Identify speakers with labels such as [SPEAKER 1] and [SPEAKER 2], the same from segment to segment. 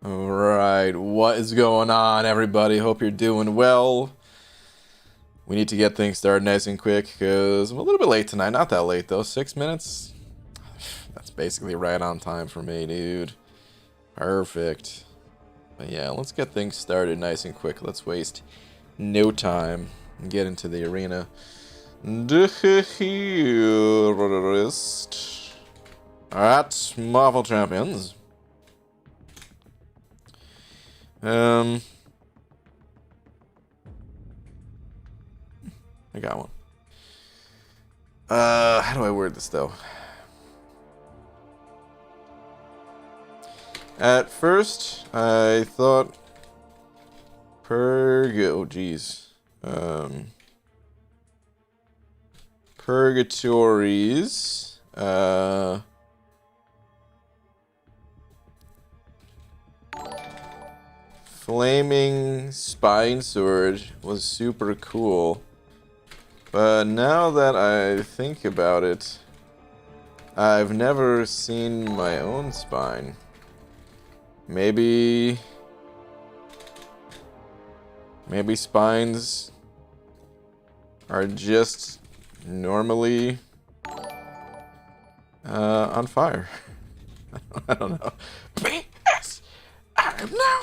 [SPEAKER 1] Alright, what is going on, everybody? Hope you're doing well. We need to get things started nice and quick, because I'm a little bit late tonight. Not that late, though. 6 minutes? That's basically right on time for me, dude. Perfect. But yeah, let's get things started nice and quick. Let's waste no time and get into the arena. Alright, Marvel Champions. I got one. How do I word this though? At first, I thought Purgatories, Flaming Spine Sword was super cool. But now that I think about it, I've never seen my own spine. Maybe spines are just normally on fire. I don't know. P.S. I am now.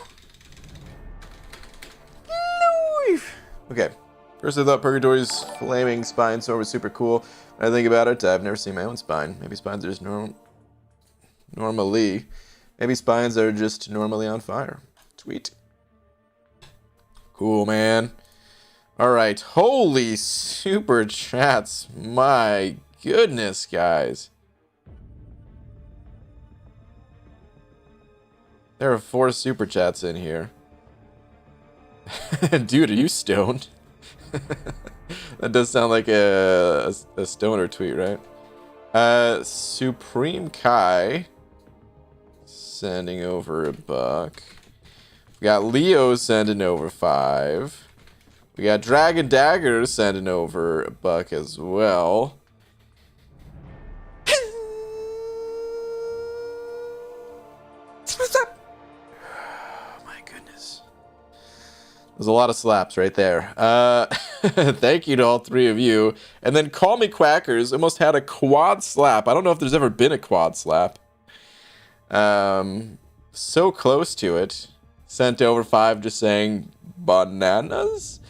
[SPEAKER 1] Okay. First I thought Purgatory's Flaming Spine Sword was super cool. When I think about it, I've never seen my own spine. Maybe spines are just normally. Maybe spines are just normally on fire. Sweet. Cool, man. Alright. Holy super chats. My goodness, guys. There are 4 super chats in here. Dude, are you stoned? That does sound like a stoner tweet, right? Supreme Kai sending over $1. We got Leo sending over 5. We got Dragon Dagger sending over $1 as well. What's up? There's a lot of slaps right there. Thank you to all 3 of you. And then Call Me Quackers almost had a quad slap. I don't know if there's ever been a quad slap. So close to it. Sent over 5 just saying bananas?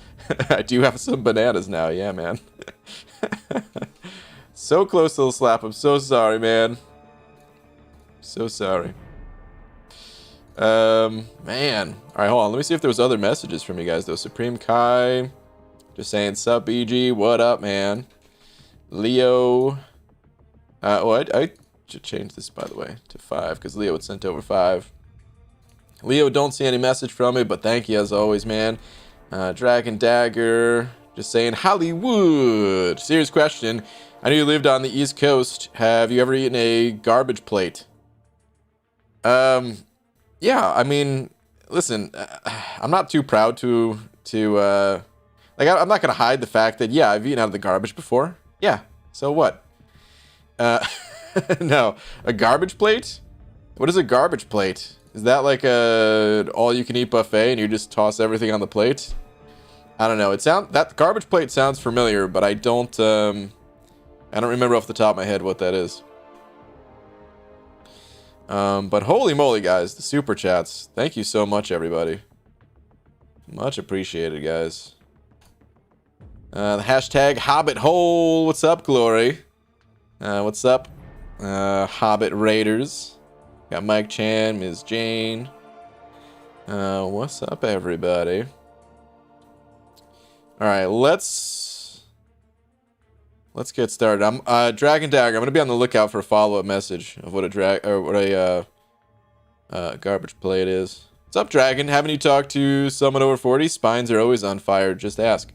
[SPEAKER 1] I do have some bananas now. Yeah, man. So close to the slap. I'm so sorry, man. So sorry. Man. Alright, hold on. Let me see if there was other messages from you guys, though. Supreme Kai. Just saying, sup, BG. What up, man? Leo. I should change this, by the way, to 5, because Leo had sent over 5. Leo, don't see any message from me, but thank you as always, man. Dragon Dagger. Just saying, Hollywood. Serious question. I know you lived on the East Coast. Have you ever eaten a garbage plate? Yeah, I mean, listen, I'm not too proud to like, I'm not gonna hide the fact that, yeah, I've eaten out of the garbage before. Yeah, so what? No, a garbage plate? What is a garbage plate? Is that like a all-you-can-eat buffet and you just toss everything on the plate? I don't know. That garbage plate sounds familiar, but I don't remember off the top of my head what that is. But holy moly, guys, the super chats. Thank you so much, everybody. Much appreciated, guys. The hashtag Hobbit Hole. What's up, Glory? What's up, Hobbit Raiders? Got Mike Chan, Ms. Jane. What's up, everybody? All right, let's get started. I'm Dragon Dagger. I'm gonna be on the lookout for a follow-up message of what a garbage plate is. What's up, Dragon? Haven't you talked to someone over 40? Spines are always on fire. Just ask.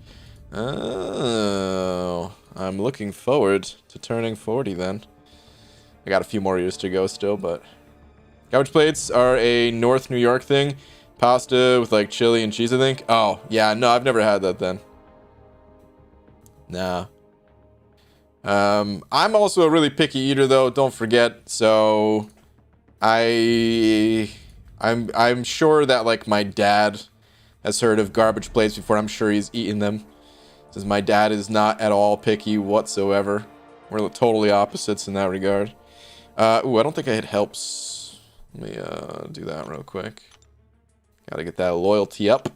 [SPEAKER 1] Oh, I'm looking forward to turning 40 then. I got a few more years to go still, but garbage plates are a North New York thing. Pasta with like chili and cheese, I think. Oh, yeah, no, I've never had that then. Nah. I'm also a really picky eater, though. Don't forget. So I I'm sure that like my dad has heard of garbage plates before. I'm sure he's eaten them. Since my dad is not at all picky whatsoever. We're totally opposites in that regard. Ooh, I don't think I hit helps. Let me do that real quick. Gotta get that loyalty up.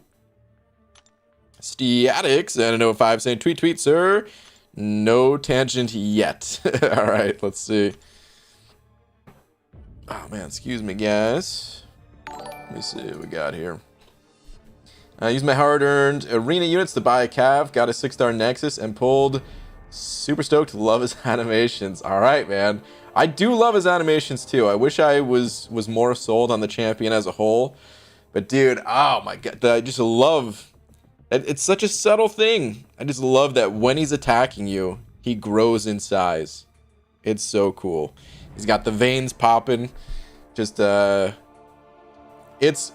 [SPEAKER 1] Stiatics and a 05 saying tweet sir. No tangent yet. All right, let's see. Oh man, excuse me guys. Let me see what we got here. I used my hard-earned arena units to buy a cav, got a 6-star Nexus, and pulled. Super stoked. Love his animations. All right, man. I do love his animations too. I wish I was more sold on the champion as a whole. But dude, oh my god, I just love. It's such a subtle thing. I just love that when he's attacking you, he grows in size. It's so cool. He's got the veins popping. Just it's.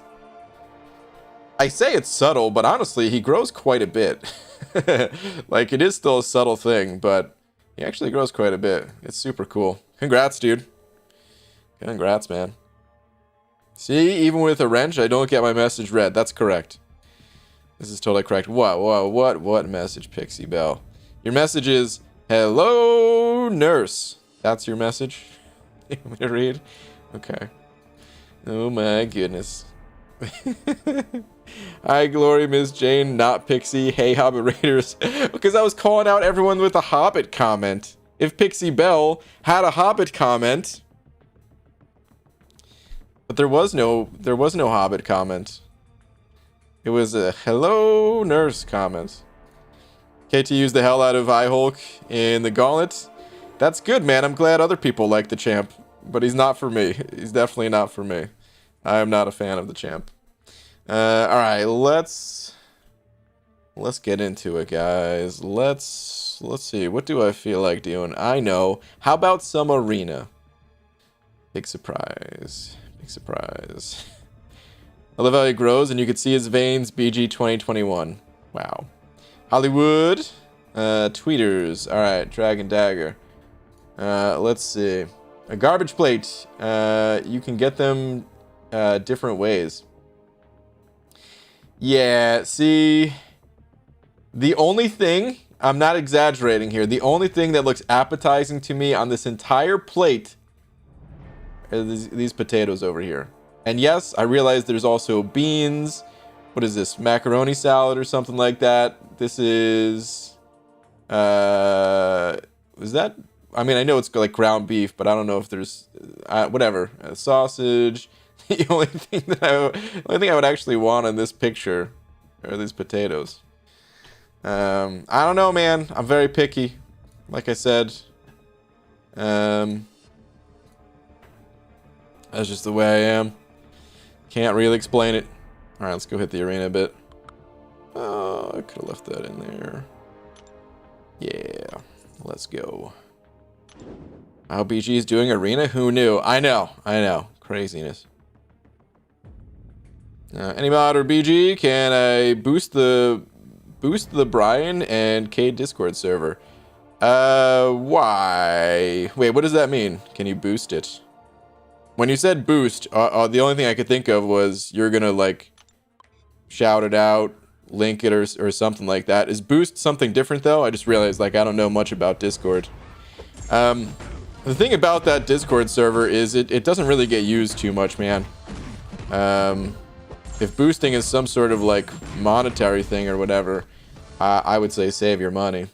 [SPEAKER 1] I say it's subtle, but honestly, he grows quite a bit. Like, it is still a subtle thing, but he actually grows quite a bit. It's super cool. Congrats, dude. Congrats, man. See, even with a wrench, I don't get my message read. That's correct. This is totally correct. What message, Pixie Bell? Your message is, hello, nurse. That's your message? You want me to read? Okay. Oh my goodness. Hi, Glory, Miss Jane, not Pixie. Hey, Hobbit Raiders. Because I was calling out everyone with a Hobbit comment. If Pixie Bell had a Hobbit comment, but there was no Hobbit comment. It was a hello nurse comment. KT used the hell out of Hulk in the Gauntlet. That's good, man. I'm glad other people like the champ, but he's not for me. He's definitely not for me. I am not a fan of the champ. All right, let's get into it, guys. Let's see. What do I feel like doing? I know. How about some arena? Big surprise. Big surprise. I love how he grows, and you can see his veins. BG 2021. Wow. Hollywood. Tweeters. All right, Dragon Dagger. Let's see. A garbage plate. You can get them different ways. Yeah, see, the only thing, I'm not exaggerating here, the only thing that looks appetizing to me on this entire plate are these potatoes over here. And yes, I realize there's also beans. What is this? Macaroni salad or something like that. This is, is that, I mean, I know it's like ground beef, but I don't know if there's, whatever, sausage. The only thing I would actually want in this picture are these potatoes. I don't know, man. I'm very picky. Like I said. That's just the way I am. Can't really explain it. Alright, let's go hit the arena a bit. Oh, I could have left that in there. Yeah, let's go. How BG is doing arena? Who knew? I know. Craziness. Any mod or BG, can I boost the Brian and Cade Discord server? Why? Wait, what does that mean? Can you boost it? When you said boost, the only thing I could think of was you're gonna like shout it out, link it, or something like that. Is boost something different though? I just realized like I don't know much about Discord. The thing about that Discord server is it doesn't really get used too much, man. If boosting is some sort of like monetary thing or whatever, I would say save your money.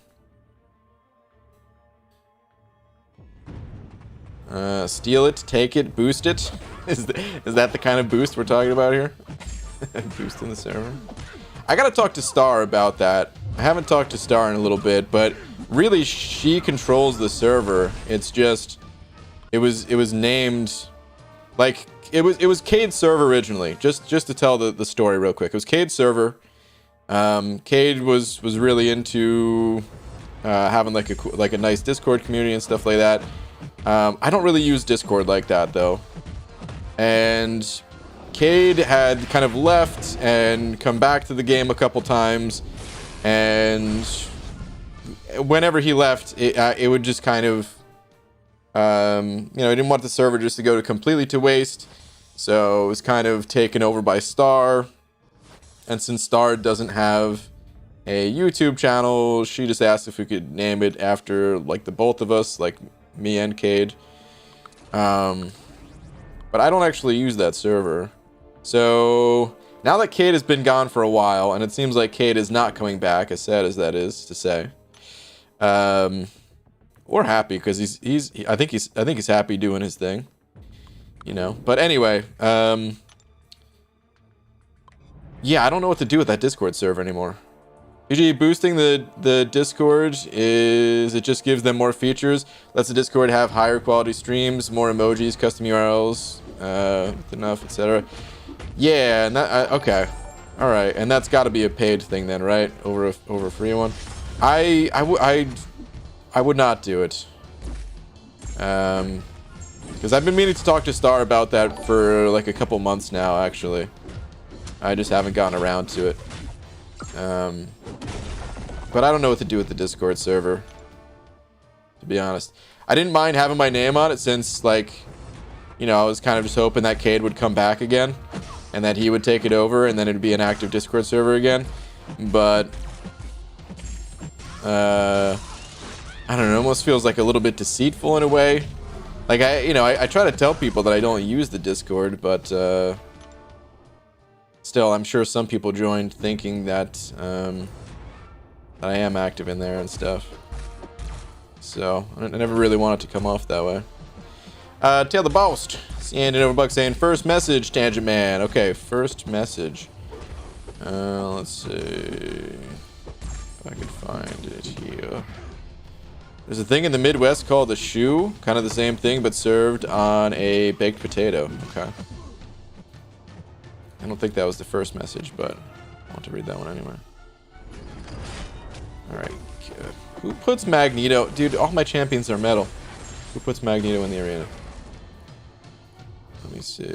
[SPEAKER 1] Steal it, take it, boost it. Is that the kind of boost we're talking about here? Boosting the server. I gotta talk to Star about that. I haven't talked to Star in a little bit, but really she controls the server. It's just it was named like it was Cade's server originally. Just to tell the story real quick. It was Cade's server. Cade was really into having like a nice Discord community and stuff like that. I don't really use Discord like that though. And Cade had kind of left and come back to the game a couple times, and whenever he left, it would just kind of, you know, he didn't want the server just to go completely to waste. So it was kind of taken over by Star. And since Star doesn't have a YouTube channel, she just asked if we could name it after, like, the both of us, like me and Cade. But I don't actually use that server. So now that Cade has been gone for a while, and it seems like Cade is not coming back, as sad as that is to say, we're happy because I think he's happy doing his thing, you know. But anyway, yeah, I don't know what to do with that Discord server anymore. Usually boosting the Discord is, it just gives them more features, lets the Discord have higher quality streams, more emojis, custom URLs, enough, etc. Yeah, and that okay, all right, and that's got to be a paid thing then, right? Over a free one. I would not do it, because I've been meaning to talk to Star about that for like a couple months now. Actually, I just haven't gotten around to it. But I don't know what to do with the Discord server, to be honest. I didn't mind having my name on it since, like, you know, I was kind of just hoping that Cade would come back again and that he would take it over and then it'd be an active Discord server again. But I don't know, it almost feels like a little bit deceitful in a way. Like, I try to tell people that I don't use the Discord, but still, I'm sure some people joined thinking that I am active in there and stuff. So I never really want it to come off that way. Tail the Boast. And over buck saying first message, Tangent Man. Okay, first message. Let's see if I can find it here. There's a thing in the Midwest called a shoe, kind of the same thing, but served on a baked potato. Okay. I don't think that was the first message, but I want to read that one anyway. Alright, good. Who puts Magneto? Dude, all my champions are metal. Who puts Magneto in the arena? Let me see.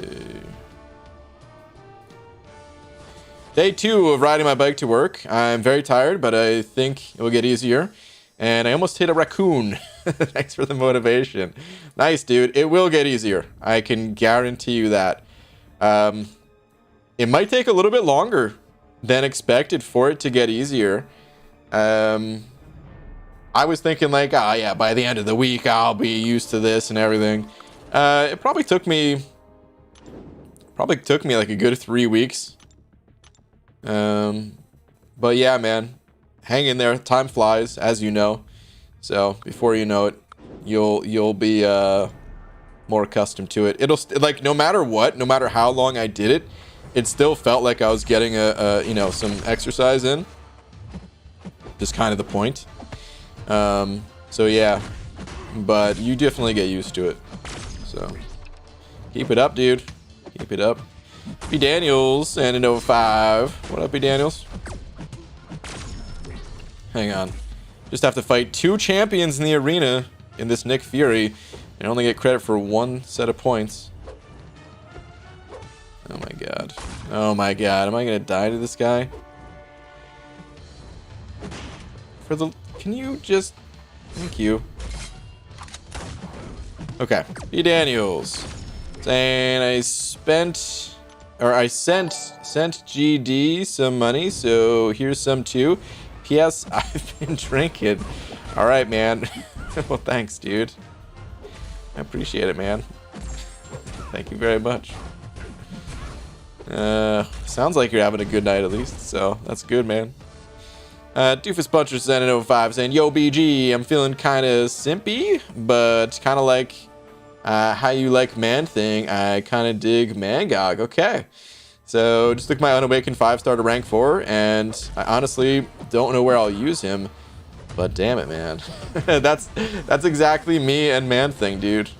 [SPEAKER 1] Day 2 of riding my bike to work. I'm very tired, but I think it will get easier. And I almost hit a raccoon. Thanks for the motivation. Nice, dude. It will get easier. I can guarantee you that. It might take a little bit longer than expected for it to get easier. I was thinking like, oh yeah, by the end of the week I'll be used to this and everything. It probably took me like a good 3 weeks. But yeah, man, hang in there. Time flies, as you know. So before you know it, you'll be more accustomed to it. It'll like no matter what, no matter how long I did it, it still felt like I was getting some exercise in. Just kind of the point. So yeah, but you definitely get used to it. So keep it up, dude. Keep it up. B Daniels and an 05. What up, B Daniels? Hang on. Just have to fight 2 champions in the arena in this Nick Fury and only get credit for 1 set of points. Oh my god. Oh my god. Am I gonna die to this guy? Can you just... Thank you. Okay. B Daniels. Saying I sent GD some money, so here's some too. P.S. I've been drinking. Alright, man. Well, thanks, dude. I appreciate it, man. Thank you very much. Sounds like you're having a good night at least, so that's good, man. Doofus Puncher sent an 05 saying, yo, BG, I'm feeling kind of simpy, but kind of like how you like Man-Thing. I kind of dig Mcoc. Okay. So just took my Unawakened 5-star to rank 4, and I honestly don't know where I'll use him, but damn it, man. That's exactly me and Man-Thing, dude.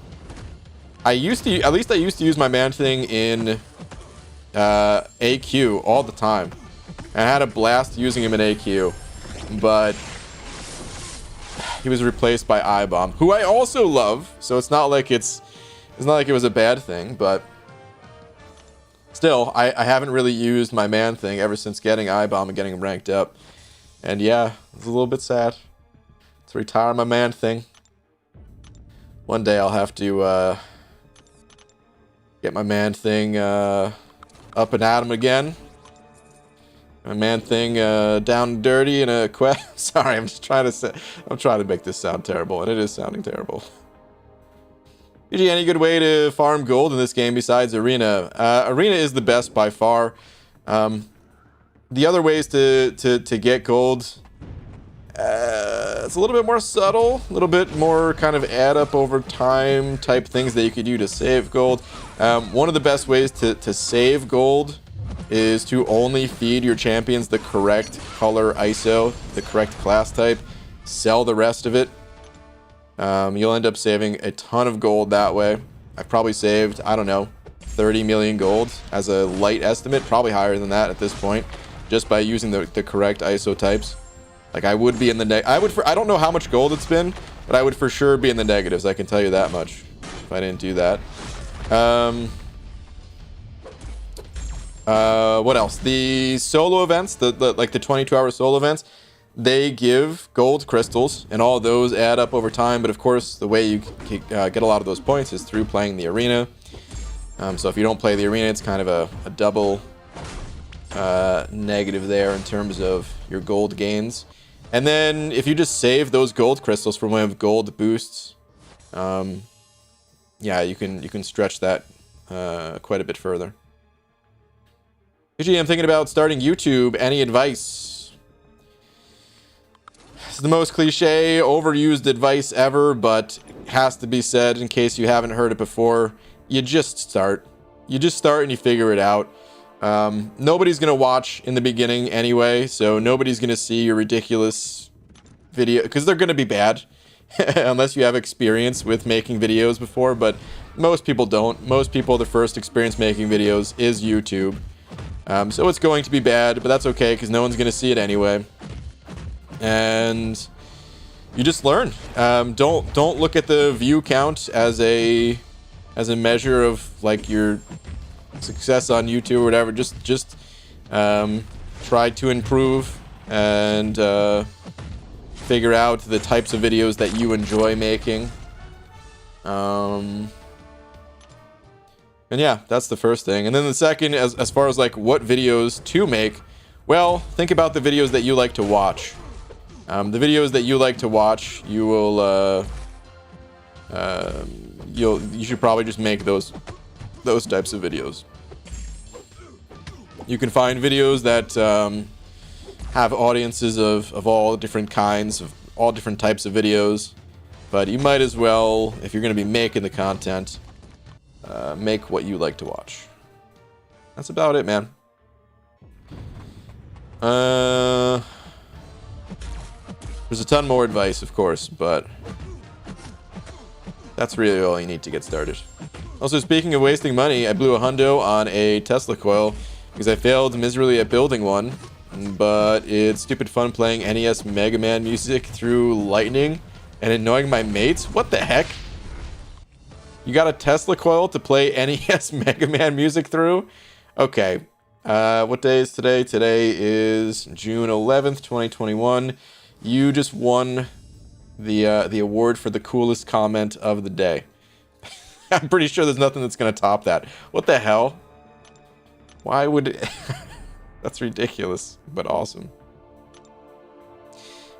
[SPEAKER 1] I used to use my Man-Thing in AQ all the time. I had a blast using him in AQ, but he was replaced by I-Bomb, who I also love. So it's not like it was a bad thing, but still, I haven't really used my Man-Thing ever since getting I-Bomb and getting him ranked up. And yeah, it's a little bit sad to retire my Man-Thing. One day I'll have to Get my man thing up and at him again. My man thing down and dirty in a quest. Sorry, I'm just trying to say. I'm trying to make this sound terrible, and it is sounding terrible. BG, any good way to farm gold in this game besides Arena? Arena is the best by far. The other ways to get gold, it's a little bit more subtle, a little bit more kind of add up over time type things that you could do to save gold. One of the best ways to save gold is to only feed your champions the correct color ISO, the correct class type, sell the rest of it. You'll end up saving a ton of gold that way. I've probably saved, I don't know, 30 million gold as a light estimate, probably higher than that at this point, just by using the correct ISO types. Like I would be in the I don't know how much gold it's been, but I would for sure be in the negatives, I can tell you that much, if I didn't do that. What else? The solo events, like the 22-hour solo events, they give gold crystals, and all of those add up over time. But of course, the way you get a lot of those points is through playing the arena. So if you don't play the arena, it's kind of a double negative there in terms of your gold gains. And then if you just save those gold crystals for one of gold boosts, yeah, you can stretch that quite a bit further. I'm thinking about starting YouTube. Any advice? It's the most cliche, overused advice ever, but has to be said in case you haven't heard it before. You just start. You just start and you figure it out. Nobody's gonna watch in the beginning anyway, so nobody's gonna see your ridiculous video because they're gonna be bad unless you have experience with making videos before. But most people don't. Most people, their first experience making videos is YouTube. So it's going to be bad, but that's okay because no one's going to see it anyway. And you just learn. Don't look at the view count as a measure of like your success on YouTube or whatever. Just try to improve and figure out the types of videos that you enjoy making. And yeah, that's the first thing. And then the second, as far as like what videos to make, well, think about the videos that you like to watch. The videos that you like to watch, you will, you should probably just make those types of videos. You can find videos that have audiences of all different kinds, of all different types of videos, but you might as well, if you're going to be making the content, make what you like to watch. That's about it, man. There's a ton more advice, of course, but that's really all you need to get started. Also, speaking of wasting money, I blew $100 on a Tesla coil because I failed miserably at building one, but it's stupid fun playing NES Mega Man music through lightning and annoying my mates. What the heck? You got a Tesla coil to play NES Mega Man music through? Okay. What day is today? Today is June 11th, 2021. You just won the award for the coolest comment of the day. I'm pretty sure there's nothing that's going to top that. What the hell? Why would... That's ridiculous, but awesome.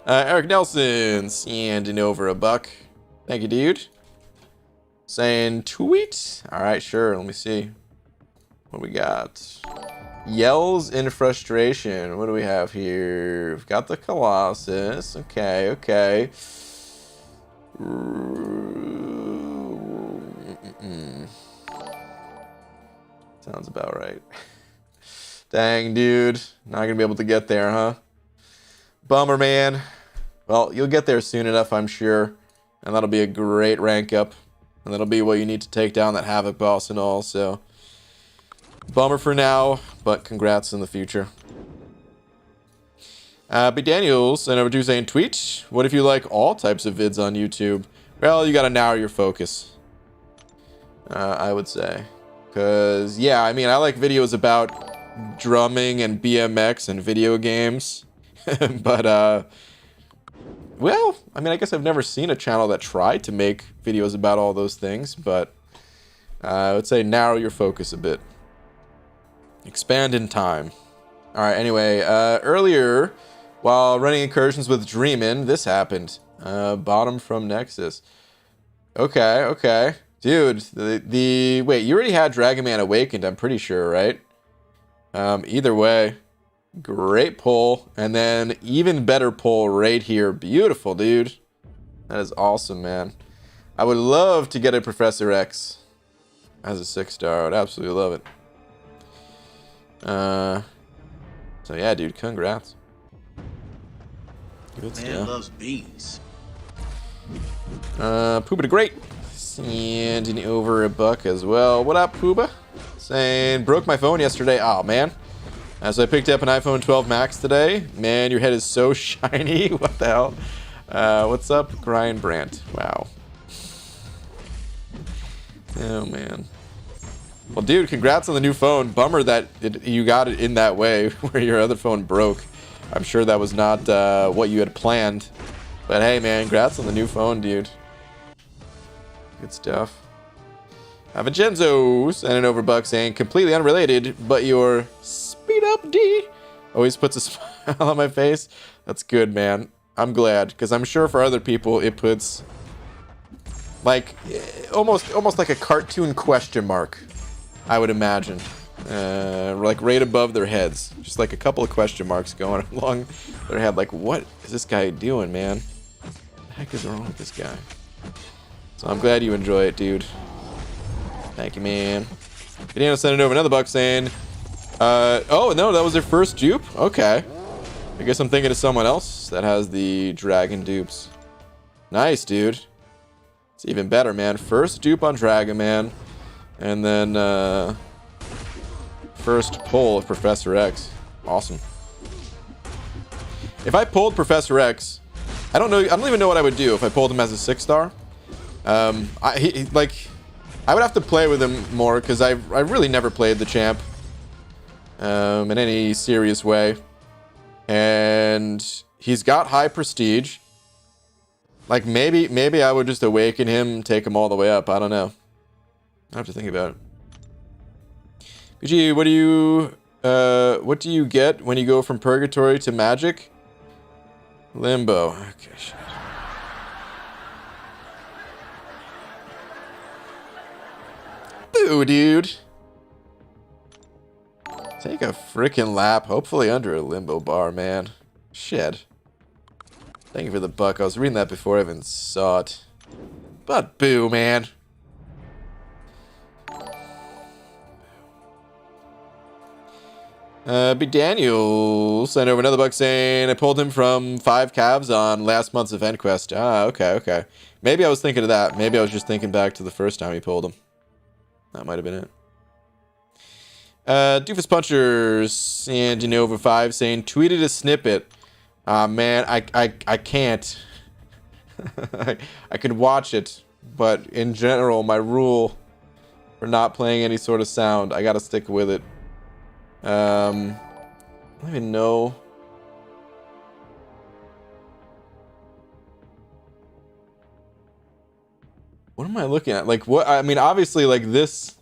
[SPEAKER 1] Eric Nelson, sending over $1. Thank you, dude. Saying tweet. All right, sure. Let me see what we got. Yells in frustration. What do we have here? We've got the Colossus. Okay. Sounds about right. Dang, dude. Not gonna be able to get there, huh? Bummer, man. Well, you'll get there soon enough, I'm sure. And that'll be a great rank up. And that'll be what you need to take down that Havoc boss and all, so... Bummer for now, but congrats in the future. B. Daniels, and over to saying, tweet. What if you like all types of vids on YouTube? Well, you gotta narrow your focus. I would say. Because, yeah, I mean, I like videos about drumming and BMX and video games. But, well, I mean, I guess I've never seen a channel that tried to make videos about all those things, but I would say narrow your focus a bit. Expand in time. Alright, anyway, earlier, while running incursions with Dreamin', this happened. Bottom from Nexus. Okay, okay. Dude, wait, you already had Dragon Man Awakened, I'm pretty sure, right? Either way, great pull. And then even better pull right here. Beautiful, dude. That is awesome, man. I would love to get a Professor X as a 6-star. I would absolutely love it. So yeah, dude, congrats. Good stuff.
[SPEAKER 2] Man loves bees.
[SPEAKER 1] Pooba the Great. Sending over a buck as well. What up, Pooba? Saying, broke my phone yesterday. Oh, man. So I picked up an iPhone 12 Max today. Man, your head is so shiny. What the hell? What's up, Brian Brandt? Wow. Oh, man. Well, dude, congrats on the new phone. Bummer that you got it in that way, where your other phone broke. I'm sure that was not what you had planned. But hey, man, congrats on the new phone, dude. Good stuff. Vincenzo sent an overbuck saying, completely unrelated, but your speed up D always puts a smile on my face. That's good, man. I'm glad, because I'm sure for other people it puts like almost like a cartoon question mark, I would imagine. Like right above their heads. Just like a couple of question marks going along their head. Like, what is this guy doing, man? What the heck is wrong with this guy? So I'm glad you enjoy it, dude. Thank you, man. Gideon sent over another buck saying, oh, no, that was their first dupe? Okay. I guess I'm thinking of someone else that has the dragon dupes. Nice, dude. It's even better, man. First dupe on Dragon Man. And then, first pull of Professor X. Awesome. If I pulled Professor X, I don't even know what I would do if I pulled him as a 6-star. I would have to play with him more because I really never played the champ in any serious way, and he's got high prestige. Like maybe I would just awaken him, take him all the way up. I don't know. I have to think about it. BG, what do you get when you go from Purgatory to Magic? Limbo. Okay, shit. Boo, dude. Take a freaking lap. Hopefully under a limbo bar, man. Shit. Thank you for the buck. I was reading that before I even saw it. But boo, man. Big Daniel sent over another buck saying, I pulled him from 5 calves on last month's event quest. Ah, okay, okay. Maybe I was thinking of that. Maybe I was just thinking back to the first time he pulled him. That might have been it. Doofus Punchers and Genova 5 saying, tweeted a snippet. Man, I can't. I can watch it, but in general, my rule for not playing any sort of sound, I gotta stick with it. I don't even know. What am I looking at? Like, what? I mean, obviously, like this.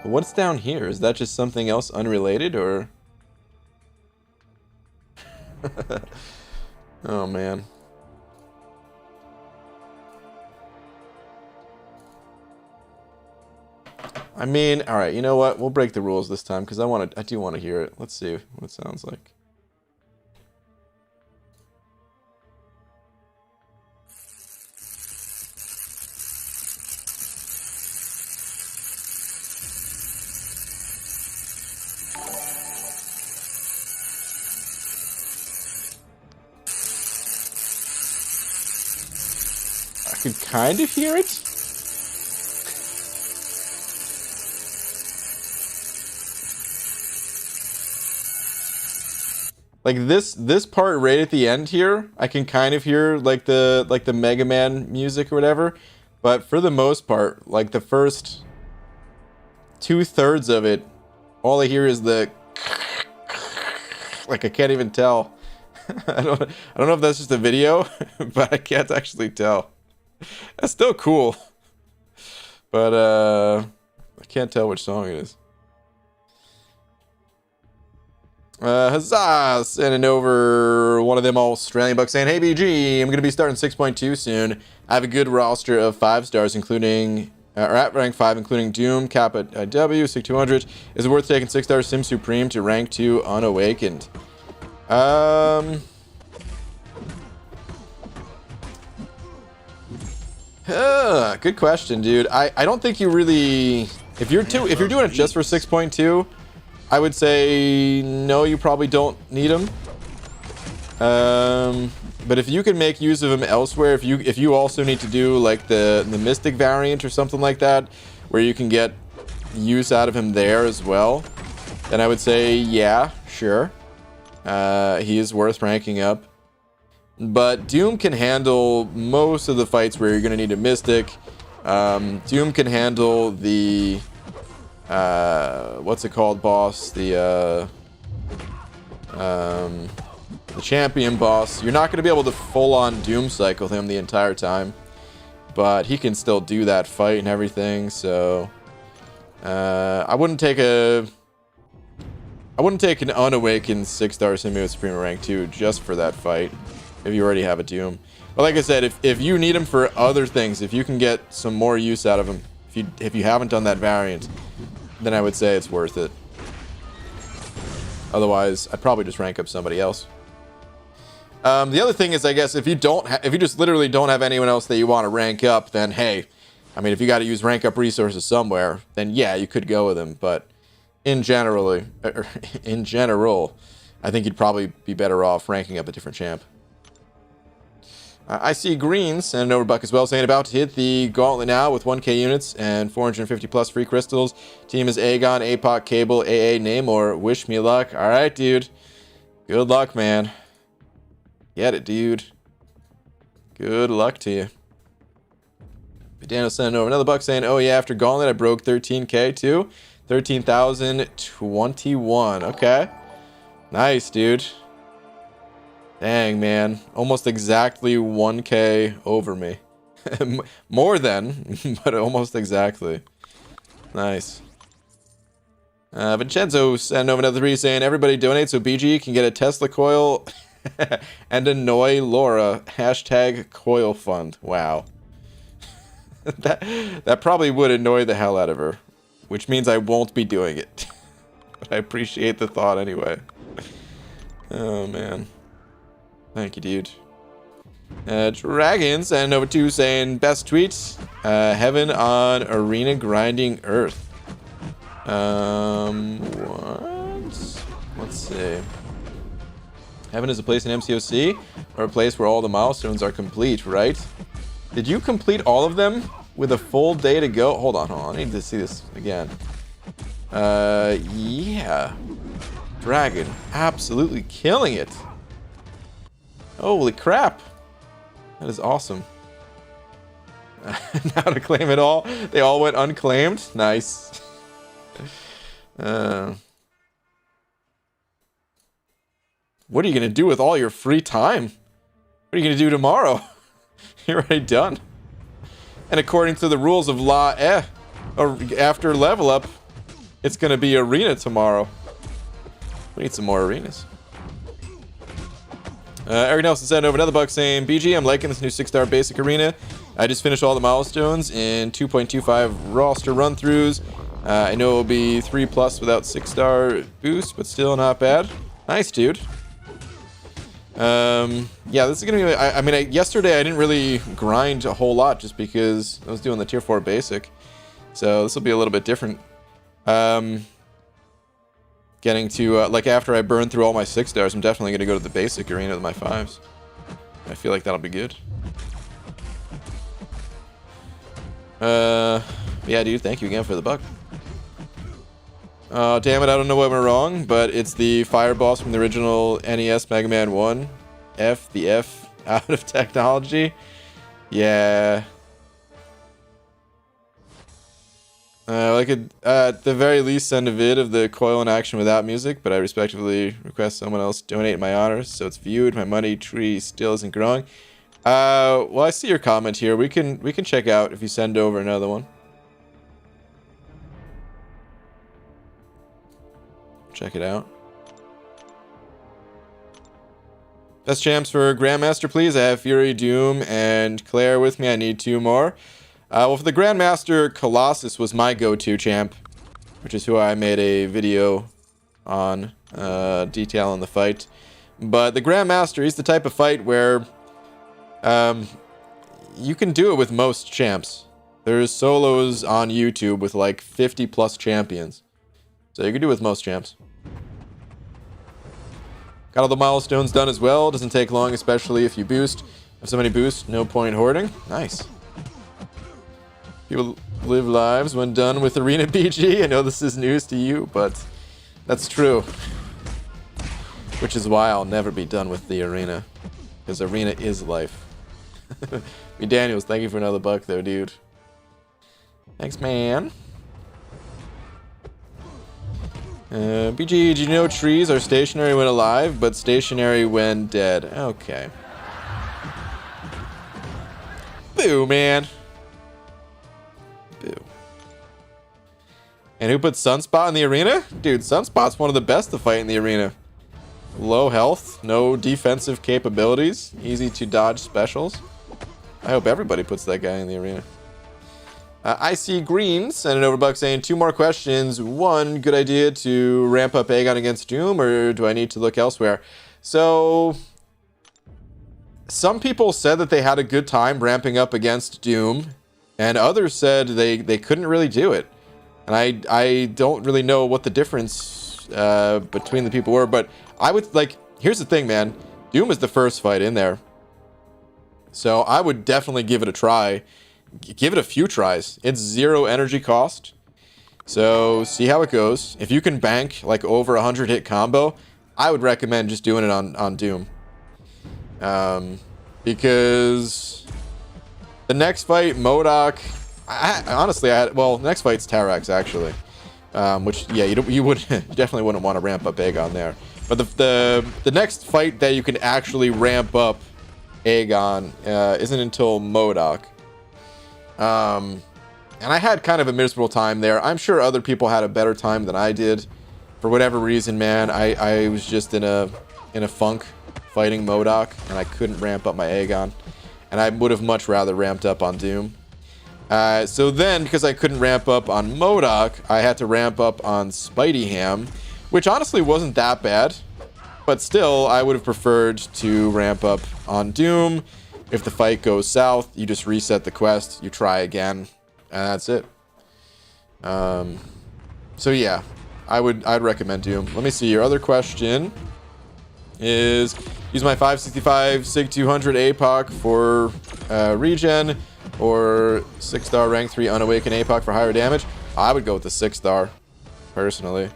[SPEAKER 1] What's down here? Is that just something else unrelated, or? Oh, man. I mean, all right. You know what? We'll break the rules this time because I do want to hear it. Let's see what it sounds like. I could kind of hear it. Like this part right at the end here, I can kind of hear like the Mega Man music or whatever, but for the most part, like the first 2/3 of it, all I hear is the like I can't even tell. I don't know if that's just a video, but I can't actually tell. That's still cool. But I can't tell which song it is. Huzzah! Sending over one of them Australian bucks saying, "Hey BG, I'm going to be starting 6.2 soon. I have a good roster of 5 stars, including, or at rank 5, including Doom, Cap at IW, Sig 200. Is it worth taking 6 stars Sim Supreme to rank 2 unawakened?" Good question, dude. I don't think you really, if you're doing it just for 6.2, I would say no, you probably don't need them. But if you can make use of them elsewhere, if you also need to do like the Mystic variant or something like that, where you can get use out of him there as well, then I would say yeah, sure. He is worth ranking up. But Doom can handle most of the fights where you're going to need a Mystic. Doom can handle the what's it called, boss? The champion boss. You're not going to be able to full-on Doom cycle him the entire time, but he can still do that fight and everything. So I wouldn't take an unawakened 6-star Symbiote Supreme rank 2 just for that fight if you already have a Doom. But like I said, if you need him for other things, if you can get some more use out of him, if you haven't done that variant, then I would say it's worth it. Otherwise, I'd probably just rank up somebody else. The other thing is, I guess, if you just literally don't have anyone else that you want to rank up, then hey, I mean, if you got to use rank up resources somewhere, then yeah, you could go with him. But in general, I think you'd probably be better off ranking up a different champ. I see Greens and an overbuck as well, saying about to hit the gauntlet now with 1k units and 450 plus free crystals. Team is Aegon, Apoc, Cable, AA, Namor. Wish me luck. All right, dude. Good luck, man. Get it, dude. Good luck to you. Daniel sending over another buck saying, "Oh yeah, after gauntlet I broke 13k too. 13,021. Okay. Nice, dude. Dang, man. Almost exactly 1k over me. More than, but almost exactly. Nice. Vincenzo sent over another 3 saying, "Everybody donate so BG can get a Tesla coil and annoy Laura. Hashtag coil fund." Wow. That probably would annoy the hell out of her, which means I won't be doing it. But I appreciate the thought anyway. Oh, man. Thank you, dude. Dragons and over 2 saying, "Best tweets, heaven on arena grinding earth." What? Let's see. Heaven is a place in MCOC, or a place where all the milestones are complete, right? Did you complete all of them with a full day to go? Hold on. I need to see this again. Yeah. Dragon, absolutely killing it. Holy crap. That is awesome. Now to claim it all. They all went unclaimed. Nice. What are you going to do with all your free time? What are you going to do tomorrow? You're already done. And according to the rules of Law or after level up, it's going to be arena tomorrow. We need some more arenas. Eric Nelson sent over another buck saying, "BG, I'm liking this new 6-star basic arena. I just finished all the milestones in 2.25 roster run-throughs. I know it'll be 3+ without 6-star boost, but still not bad." Nice, dude. Yeah, this is gonna be. I mean, yesterday I didn't really grind a whole lot just because I was doing the tier 4 basic, so this will be a little bit different. Getting to like after I burn through all my 6-stars, I'm definitely gonna go to the basic arena with my 5s. I feel like that'll be good. Yeah, dude. Thank you again for the buck. Oh, damn it, I don't know what went wrong, but it's the fire boss from the original NES Mega Man 1. The F out of technology. Yeah. I could, at the very least, send a vid of the coil in action without music, but I respectfully request someone else donate in my honor, so it's viewed. My money tree still isn't growing. Well, I see your comment here. We can check out if you send over another one. check it out. Best champs for Grandmaster, please. I have Fury, Doom, and Claire with me. I need 2 more. Well, for the Grandmaster, Colossus was my go-to champ, which is who I made a video on detailing the fight. But the Grandmaster, he's the type of fight where you can do it with most champs. There's solos on YouTube with like 50 plus champions. So you can do it with most champs. Got all the milestones done as well. Doesn't take long, especially if you boost. Have so many boosts, no point hoarding. Nice. People live lives when done with Arena BG. I know this is news to you, but that's true. Which is why I'll never be done with the Arena. Because Arena is life. Me Daniels, thank you for another buck though, dude. Thanks, man. BG, did you know trees are stationary when alive, but stationary when dead? Okay. Boo, man. Boo. And who put Sunspot in the arena? Dude, Sunspot's one of the best to fight in the arena. Low health, no defensive capabilities, easy to dodge specials. I hope everybody puts that guy in the arena. I see Green sent an overbuck saying 2 more questions. 1, good idea to ramp up Aegon against Doom, or do I need to look elsewhere? So, some people said that they had a good time ramping up against Doom, and others said they couldn't really do it. And I don't really know what the difference between the people were, but I would, like, here's the thing, man. Doom is the first fight in there. So I would definitely give it a try. Give it a few tries. It's 0 energy cost. So see how it goes. If you can bank like over 100 hit combo, I would recommend just doing it on Doom. Because the next fight, Mcoc, honestly, well, next fight's Tarax actually. Which, yeah, you would you definitely wouldn't want to ramp up Aegon there. But the next fight that you can actually ramp up Aegon isn't until Mcoc. And I had kind of a miserable time there. I'm sure other people had a better time than I did. For whatever reason, man, I was just in a funk fighting Mcoc, and I couldn't ramp up my Aegon. And I would have much rather ramped up on Doom. So then, because I couldn't ramp up on Mcoc, I had to ramp up on Spidey Ham, which honestly wasn't that bad. But still, I would have preferred to ramp up on Doom. If the fight goes south, you just reset the quest, you try again, and that's it. So yeah, I'd recommend Doom. Let me see, your other question is, use my 565 Sig 200 APOC for regen, or 6-star rank 3 unawakened APOC for higher damage. I would go with the 6-star, personally.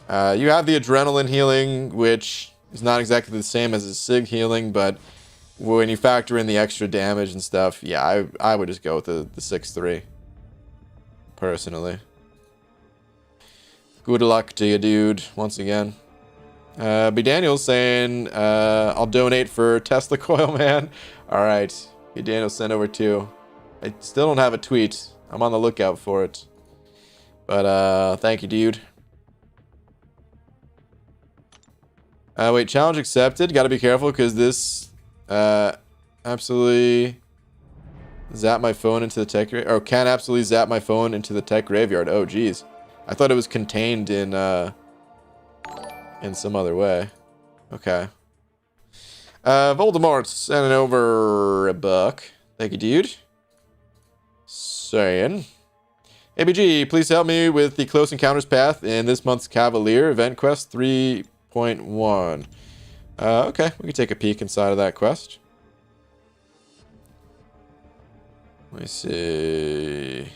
[SPEAKER 1] You have the adrenaline healing, which is not exactly the same as the Sig healing, but when you factor in the extra damage and stuff, yeah, I would just go with the 6-3, personally. Good luck to you, dude, once again. B. Daniels saying, I'll donate for Tesla Coil, man. Alright, B. Daniels sent over 2. I still don't have a tweet. I'm on the lookout for it. But, thank you, dude. Wait, challenge accepted. Gotta be careful, because this absolutely zap my phone into the tech, or can absolutely zap my phone into the tech graveyard. Oh, geez. I thought it was contained in some other way. Okay. Voldemort sending over a buck. Thank you, dude. Saying, ABG, please help me with the Close Encounters path in this month's Cavalier event quest 3.1. Okay, we can take a peek inside of that quest. Let me see.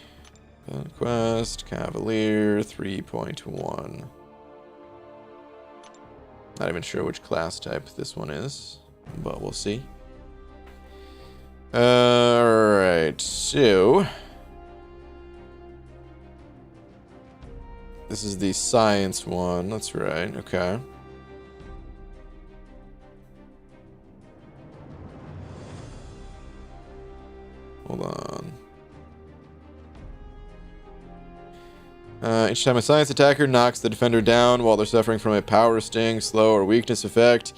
[SPEAKER 1] Event quest, Cavalier 3.1. Not even sure which class type this one is, but we'll see. Alright, so this is the science one, that's right, okay. Hold on. Each time a science attacker knocks the defender down while they're suffering from a power, sting, slow, or weakness effect.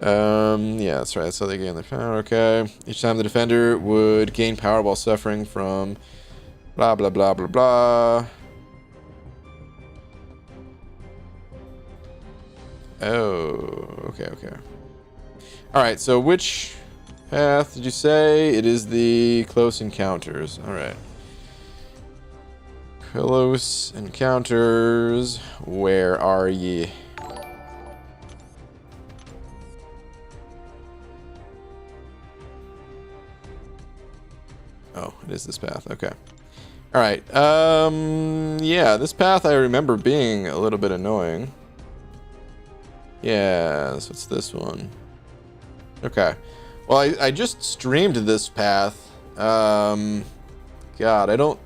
[SPEAKER 1] Yeah, that's right. So they gain their power. Okay. Each time the defender would gain power while suffering from blah, blah, blah, blah, blah. Oh, okay, okay. Alright, so which path did you say? It is the close encounters. Alright. Close encounters. Where are ye? Oh, it is this path. Okay. Alright. Yeah, this path I remember being a little bit annoying. Yeah, so it's this one. Okay. Well, I just streamed this path. God, I don't...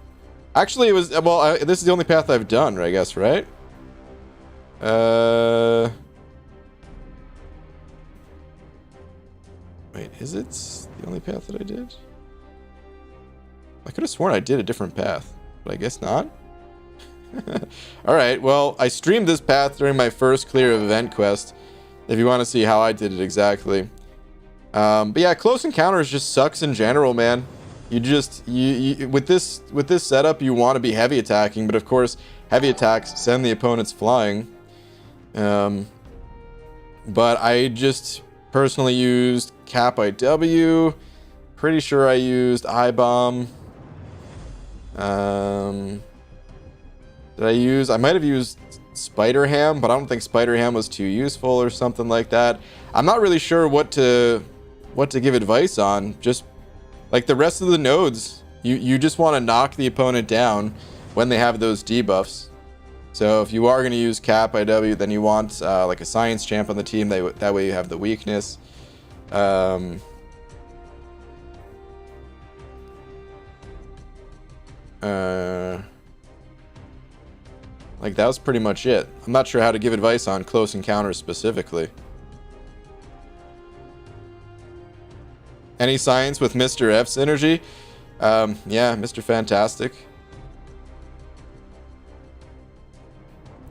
[SPEAKER 1] Actually, it was... Well, this is the only path I've done, I guess, right? Wait, is it the only path that I did? I could have sworn I did a different path, but I guess not. Alright, well, I streamed this path during my first clear of event quest, if you want to see how I did it exactly. But yeah, close encounters just sucks in general, man. You just, with this setup, you want to be heavy attacking, but of course, heavy attacks send the opponents flying. But I just personally used Cap IW. Pretty sure I used I-Bomb. Did I use... I might have used Spider Ham, but I don't think Spider Ham was too useful or something like that. I'm not really sure what to give advice on. Just like the rest of the nodes, you just want to knock the opponent down when they have those debuffs. So if you are going to use Cap IW, then you want like a science champ on the team. That way you have the weakness. Like, that was pretty much it. I'm not sure how to give advice on close encounters specifically. Any science with Mr. F's energy? Yeah, Mr. Fantastic.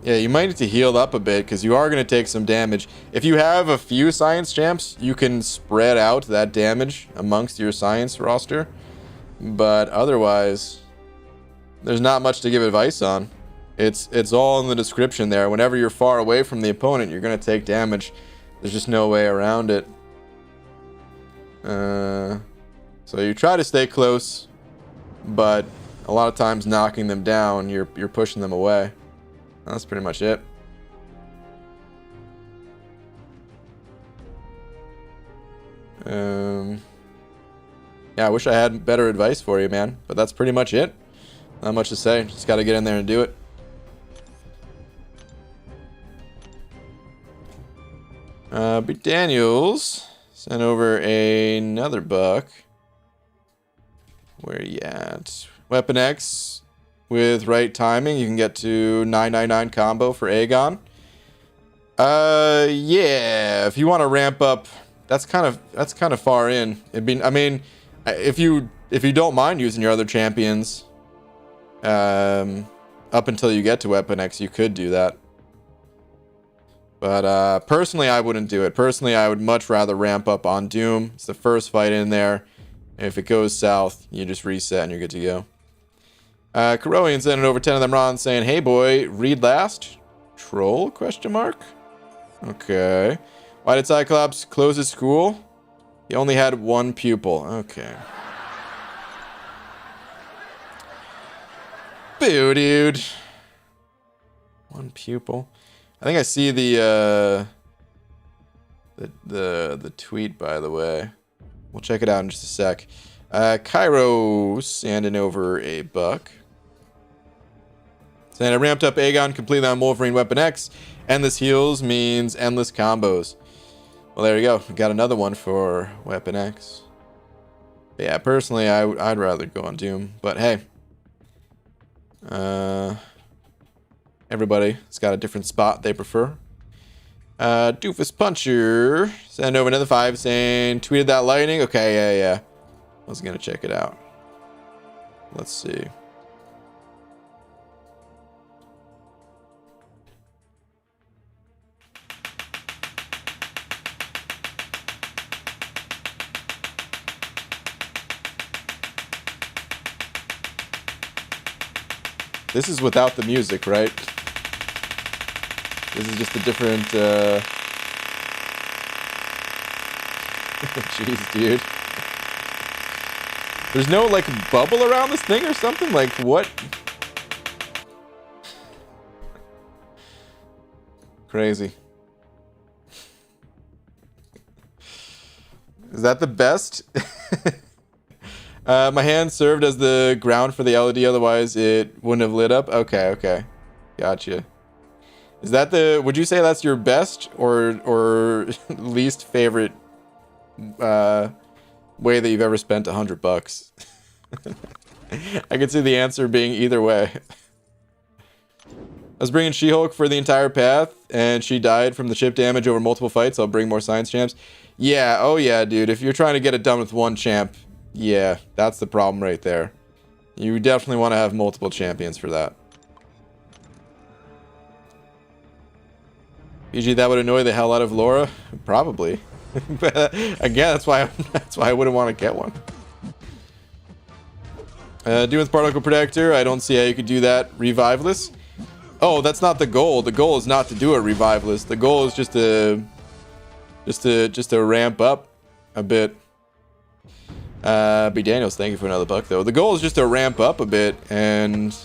[SPEAKER 1] Yeah, you might need to heal up a bit because you are going to take some damage. If you have a few science champs, you can spread out that damage amongst your science roster. But otherwise, there's not much to give advice on. It's all in the description there. Whenever you're far away from the opponent, you're going to take damage. There's just no way around it. So you try to stay close, but a lot of times knocking them down, you're pushing them away. That's pretty much it. Yeah, I wish I had better advice for you, man. But that's pretty much it. Not much to say. Just got to get in there and do it. But Daniels sent over another buck. Where you at? Weapon X with right timing. You can get to 999 combo for Aegon. Yeah. If you want to ramp up, that's kind of far in. I mean, if you don't mind using your other champions, up until you get to Weapon X, you could do that. But personally, I wouldn't do it. Personally, I would much rather ramp up on Doom. It's the first fight in there. If it goes south, you just reset and you're good to go. Karoian sending over 10 of them Ron saying, "Hey boy, read last? Troll? Question mark? Okay. Why did Cyclops close his school? He only had one pupil. Okay. Boo, dude. One pupil. I think I see the tweet, by the way. We'll check it out in just a sec. Cairo sending over a buck. Saying I ramped up Aegon completely on Wolverine Weapon X. Endless heals means endless combos. Well, there you go. We got another one for Weapon X. But yeah, personally, I'd rather go on Doom. But hey. Everybody's got a different spot they prefer. Doofus Puncher send over another 5 saying, tweeted that lightning. Okay, yeah. I was gonna check it out. Let's see. This is without the music, right? This is just a different, Jeez, dude. There's no, like, bubble around this thing or something? Like, what? Crazy. Is that the best? My hand served as the ground for the LED, otherwise it wouldn't have lit up. Okay, okay. Gotcha. Is that the... Would you say that's your best or least favorite way that you've ever spent $100? I could see the answer being either way. I was bringing She-Hulk for the entire path, and she died from the chip damage over multiple fights. I'll bring more science champs. Yeah, oh yeah, dude. If you're trying to get it done with one champ, yeah, that's the problem right there. You definitely want to have multiple champions for that. BG, that would annoy the hell out of Laura? Probably. But again, that's why I wouldn't want to get one. Doing Particle Protector, I don't see how you could do that reviveless. Oh, that's not the goal. The goal is not to do a revivalist. The goal is just to ramp up a bit. B. Daniels, thank you for another buck though. The goal is just to ramp up a bit, and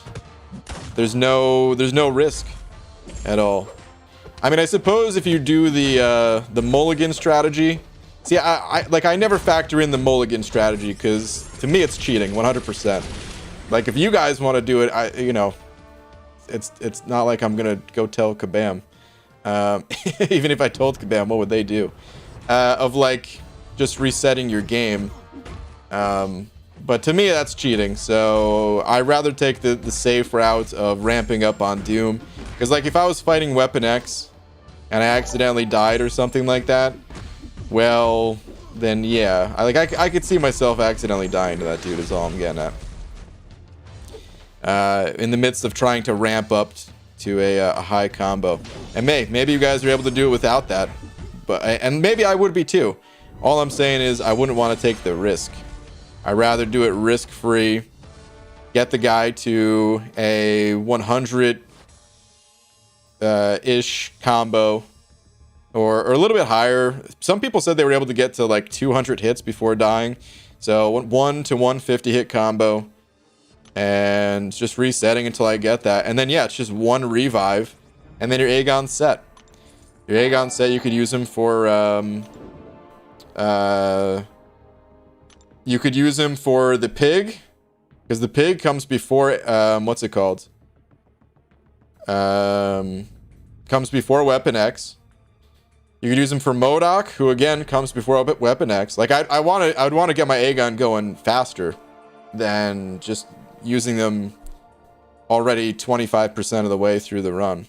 [SPEAKER 1] there's no risk at all. I mean, I suppose if you do the mulligan strategy. See, I never factor in the mulligan strategy because to me it's cheating 100%. Like if you guys want to do it, you know. It's not like I'm gonna go tell Kabam. Even if I told Kabam, what would they do? Of like just resetting your game. But to me that's cheating. So I'd rather take the safe route of ramping up on Doom. Because like if I was fighting Weapon X and I accidentally died or something like that, well then yeah, I could see myself accidentally dying to that dude is all I'm getting at. In the midst of trying to ramp up to a high combo. And maybe you guys are able to do it without that. And maybe I would be too. All I'm saying is I wouldn't want to take the risk. I'd rather do it risk-free. Get the guy to a 100 ish combo. Or a little bit higher. Some people said they were able to get to like 200 hits before dying. So 1 to 150 hit combo. And just resetting until I get that. And then, yeah, it's just one revive. And then your Aegon's set. Your Aegon's set, you could use him for... you could use him for the pig. Because the pig comes before... what's it called? Comes before Weapon X. You could use him for Mcoc, who, again, comes before Weapon X. Like, I would want to get my Aegon going faster than just... using them already 25% of the way through the run.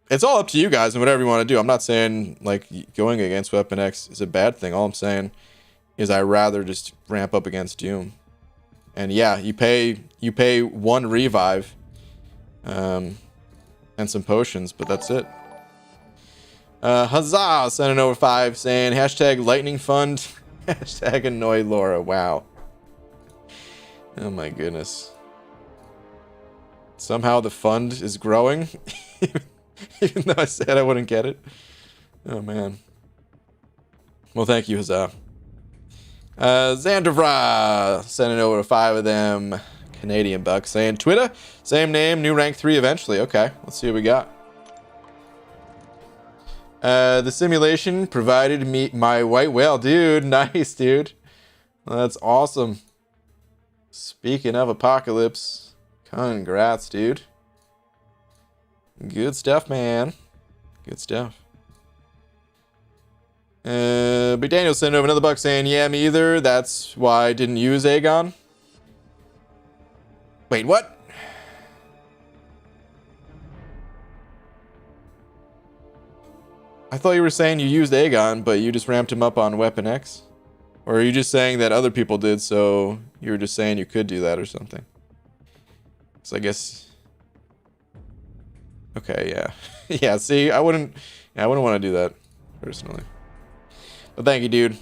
[SPEAKER 1] It's all up to you guys and whatever you want to do. I'm not saying like going against Weapon X is a bad thing. All I'm saying is I'd rather just ramp up against Doom. And yeah, you pay one revive and some potions, but that's it. Huzzah! Sending over 5 saying hashtag lightning fund, hashtag annoy Laura. Wow. Oh my goodness. Somehow the fund is growing. Even though I said I wouldn't get it. Oh man. Well, thank you, Huzzah. Xandravra sending over 5 of them Canadian bucks saying Twitter, same name, new rank 3 eventually. Okay, let's see what we got. The simulation provided me my white whale. Dude, nice, dude. That's awesome. Speaking of apocalypse, congrats, dude. Good stuff, man. Good stuff. Big Daniel sent over another buck saying, yeah, me either. That's why I didn't use Aegon. Wait, what? I thought you were saying you used Aegon, but you just ramped him up on Weapon X? Or are you just saying that other people did, so you were just saying you could do that or something? So I guess... Okay, yeah. Yeah, see, I wouldn't want to do that, personally. But thank you, dude.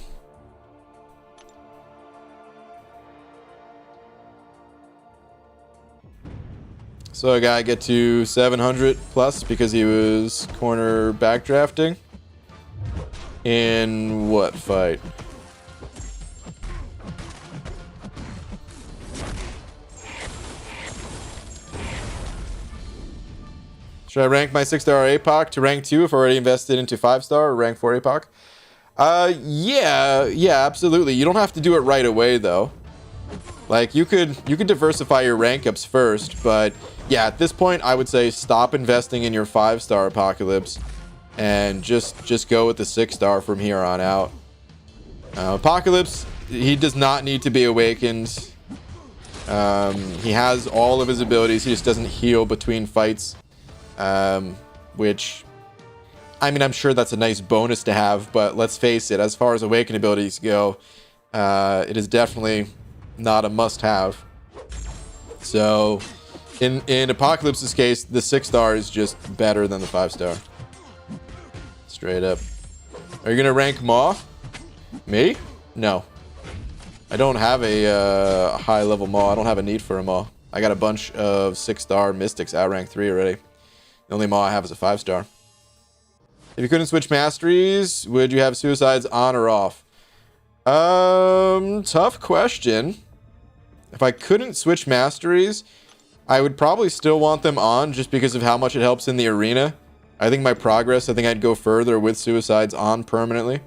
[SPEAKER 1] So a guy get to 700 plus because he was corner backdrafting. In what fight? Should I rank my 6-star APOC to rank 2 if already invested into 5-star or rank 4 APOC? Yeah, absolutely. You don't have to do it right away though. Like you could diversify your rank ups first, but yeah, at this point I would say stop investing in your 5-star Apocalypse and just go with the 6-star from here on out. Apocalypse, he does not need to be awakened. He has all of his abilities. He just doesn't heal between fights. Which, I mean, I'm sure that's a nice bonus to have, but let's face it, as far as awaken abilities go, it is definitely not a must-have. So, in Apocalypse's case, the 6-star is just better than the 5-star. Straight up. Are you gonna rank Maw? Me? No. I don't have a high-level Maw. I don't have a need for a Maw. I got a bunch of 6-star Mystics at rank 3 already. The only Maw I have is a 5-star. If you couldn't switch masteries, would you have Suicides on or off? Tough question. If I couldn't switch masteries, I would probably still want them on just because of how much it helps in the arena. I think my progress, I think I'd go further with Suicides on permanently.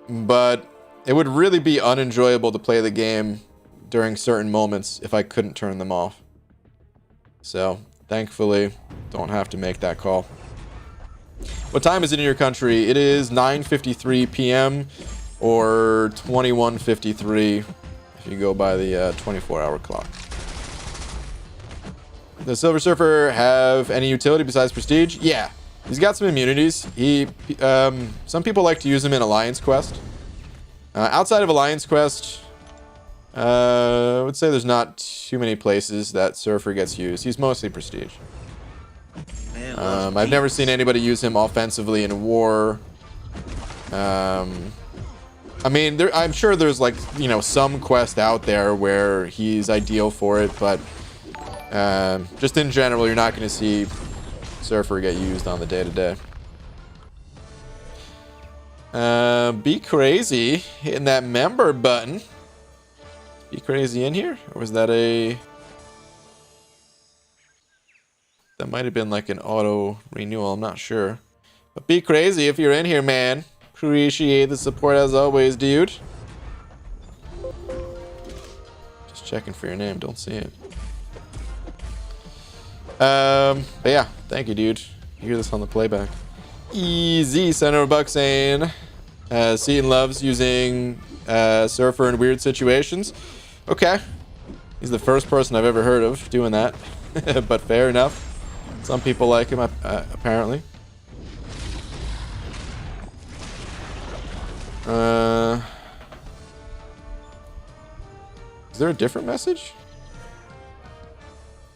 [SPEAKER 1] But it would really be unenjoyable to play the game during certain moments if I couldn't turn them off. So, thankfully, don't have to make that call. What time is it in your country? It is 9:53 p.m. or 21:53 if you go by the 24-hour clock. Does Silver Surfer have any utility besides prestige? Yeah, he's got some immunities. Some people like to use him in Alliance Quest. Outside of Alliance Quest, I would say there's not too many places that Surfer gets used. He's mostly prestige. I've never seen anybody use him offensively in war. I mean, I'm sure there's like, you know, some quest out there where he's ideal for it, but just in general, you're not going to see Surfer get used on the day-to-day. Be crazy hitting that member button. Be crazy in here, or was that a... That might have been like an auto renewal, I'm not sure. But be crazy if you're in here, man. Appreciate the support as always, dude. Just checking for your name, don't see it. But yeah, thank you, dude. You hear this on the playback. Easy, Senator Buck saying, Seaton loves using Surfer in weird situations. Okay. He's the first person I've ever heard of doing that. But fair enough. Some people like him, apparently. Is there a different message?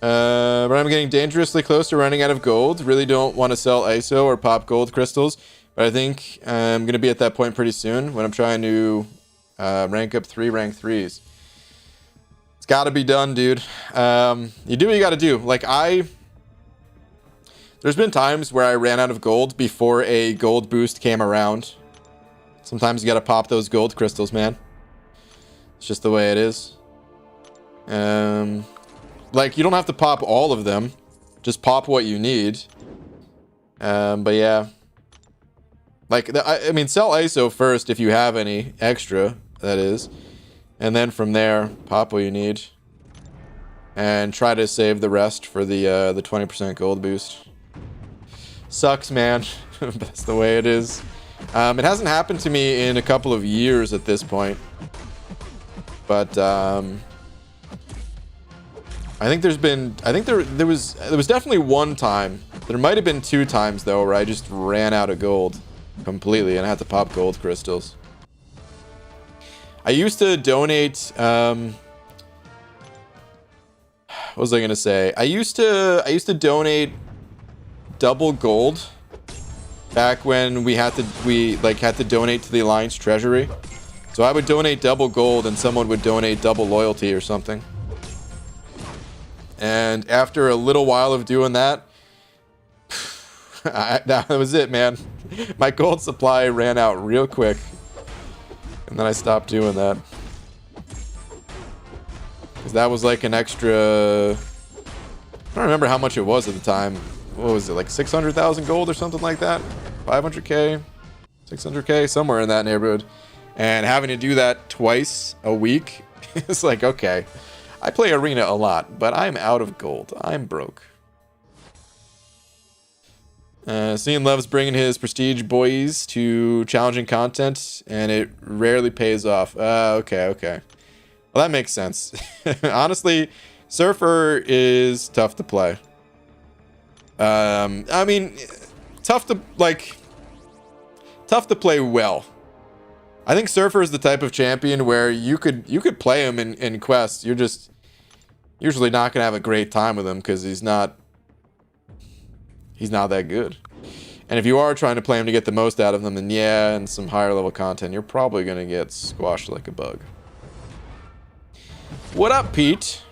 [SPEAKER 1] But I'm getting dangerously close to running out of gold. Really don't want to sell ISO or pop gold crystals. But I think I'm going to be at that point pretty soon when I'm trying to rank up 3 rank 3s. It's got to be done, dude. You do what you got to do. Like, there's been times where I ran out of gold before a gold boost came around. Sometimes you got to pop those gold crystals, man. It's just the way it is. Like, you don't have to pop all of them. Just pop what you need. But yeah. Like, I mean, sell ISO first if you have any extra, that is. And then from there, pop what you need. And try to save the rest for the 20% gold boost. Sucks, man. But that's the way it is. It hasn't happened to me in a couple of years at this point. But, I think there's been... I think there was definitely one time. There might have been 2 times, though, where I just ran out of gold completely and I had to pop gold crystals. I used to donate... what was I gonna say? I used to donate double gold back when we had to donate to the Alliance Treasury. So I would donate double gold and someone would donate double loyalty or something. And after a little while of doing that, that was it, man. My gold supply ran out real quick. And then I stopped doing that. Because that was like an extra... I don't remember how much it was at the time. What was it, like 600,000 gold or something like that? 500k? 600k? Somewhere in that neighborhood. And having to do that twice a week, it's like, okay. I play Arena a lot, but I'm out of gold. I'm broke. Seeing Love's bringing his prestige boys to challenging content, and it rarely pays off. Okay. Well, that makes sense. Honestly, Surfer is tough to play. I mean, tough to play well. I think Surfer is the type of champion where you could play him in quests. You're just usually not gonna have a great time with him because he's not that good. And if you are trying to play him to get the most out of them, then yeah, and some higher level content, you're probably gonna get squashed like a bug. What up, Pete?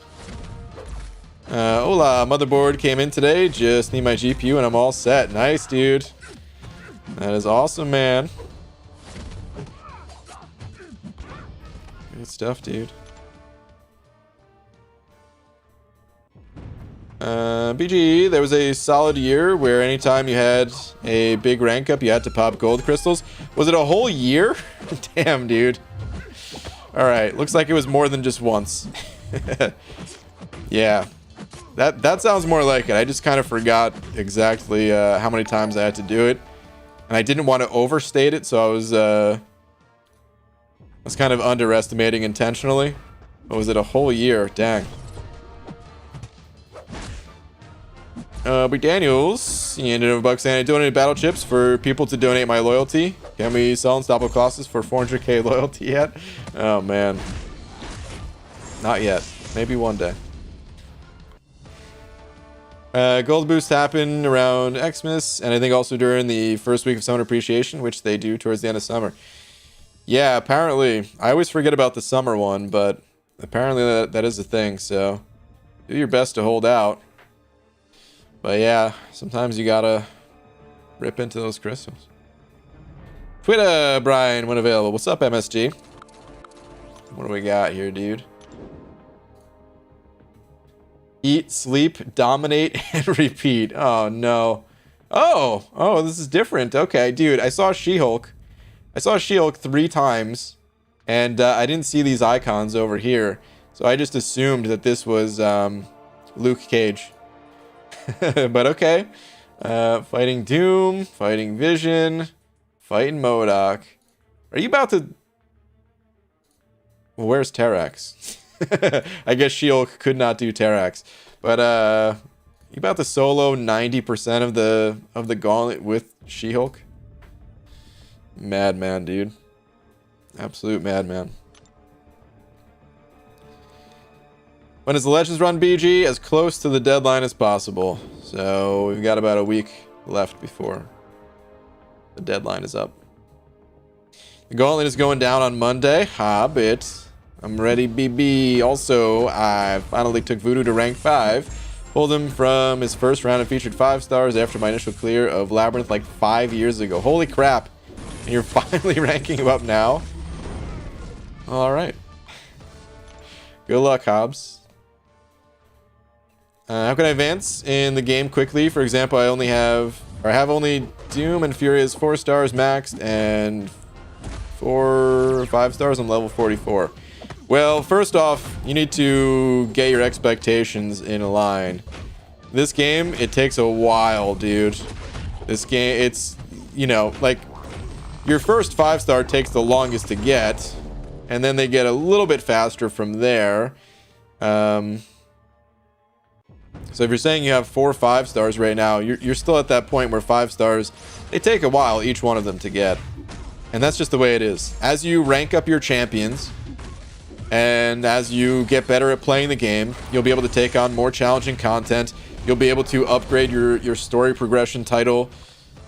[SPEAKER 1] Hola, motherboard came in today. Just need my GPU and I'm all set. Nice, dude. That is awesome, man. Good stuff, dude. BG, there was a solid year where anytime you had a big rank up, you had to pop gold crystals. Was it a whole year? Damn, dude. Alright, looks like it was more than just once. Yeah. That sounds more like it. I just kind of forgot exactly how many times I had to do it. And I didn't want to overstate it, so I was kind of underestimating intentionally. What was it, a whole year? Dang. B. Daniels, he ended up $1 saying I donated battle chips for people to donate my loyalty. Can we sell unstoppable Colossus for 400k loyalty yet? Oh man. Not yet. Maybe one day. Gold boosts happen around Xmas, and I think also during the first week of Summer Appreciation, which they do towards the end of summer. Yeah, apparently. I always forget about the summer one, but apparently that is a thing, so do your best to hold out. But yeah, sometimes you gotta rip into those crystals. Twitter, Brian, when available. What's up, MSG? What do we got here, dude? Eat, sleep, dominate, and repeat. Oh, no. Oh, this is different. Okay, dude, I saw She-Hulk. I saw She-Hulk 3 times, and I didn't see these icons over here. So I just assumed that this was Luke Cage. But okay. Fighting Doom, fighting Vision, fighting Mcoc. Are you about to... Well, where's Terrax? I guess She-Hulk could not do Terrax. But you about to solo 90% of the gauntlet with She-Hulk? Madman, dude. Absolute madman. When is the Legends run, BG? As close to the deadline as possible. So we've got about a week left before the deadline is up. The gauntlet is going down on Monday. Hobbit. I'm ready, BB. Also, I finally took Voodoo to rank 5. Pulled him from his first round and featured 5 stars after my initial clear of Labyrinth like 5 years ago. Holy crap. And you're finally ranking him up now? Alright. Good luck, Hobbs. How can I advance in the game quickly? For example, I have only Doom and Furia's 4 stars maxed and 4 or 5 stars on level 44. Well, first off, you need to get your expectations in a line. This game, it takes a while, dude. This game, it's, you know, like, your first 5-star takes the longest to get, and then they get a little bit faster from there. So if you're saying you have 4 5-stars right now, you're still at that point where 5 stars, they take a while, each one of them, to get. And that's just the way it is. As you rank up your champions, and as you get better at playing the game, you'll be able to take on more challenging content. You'll be able to upgrade your story progression title,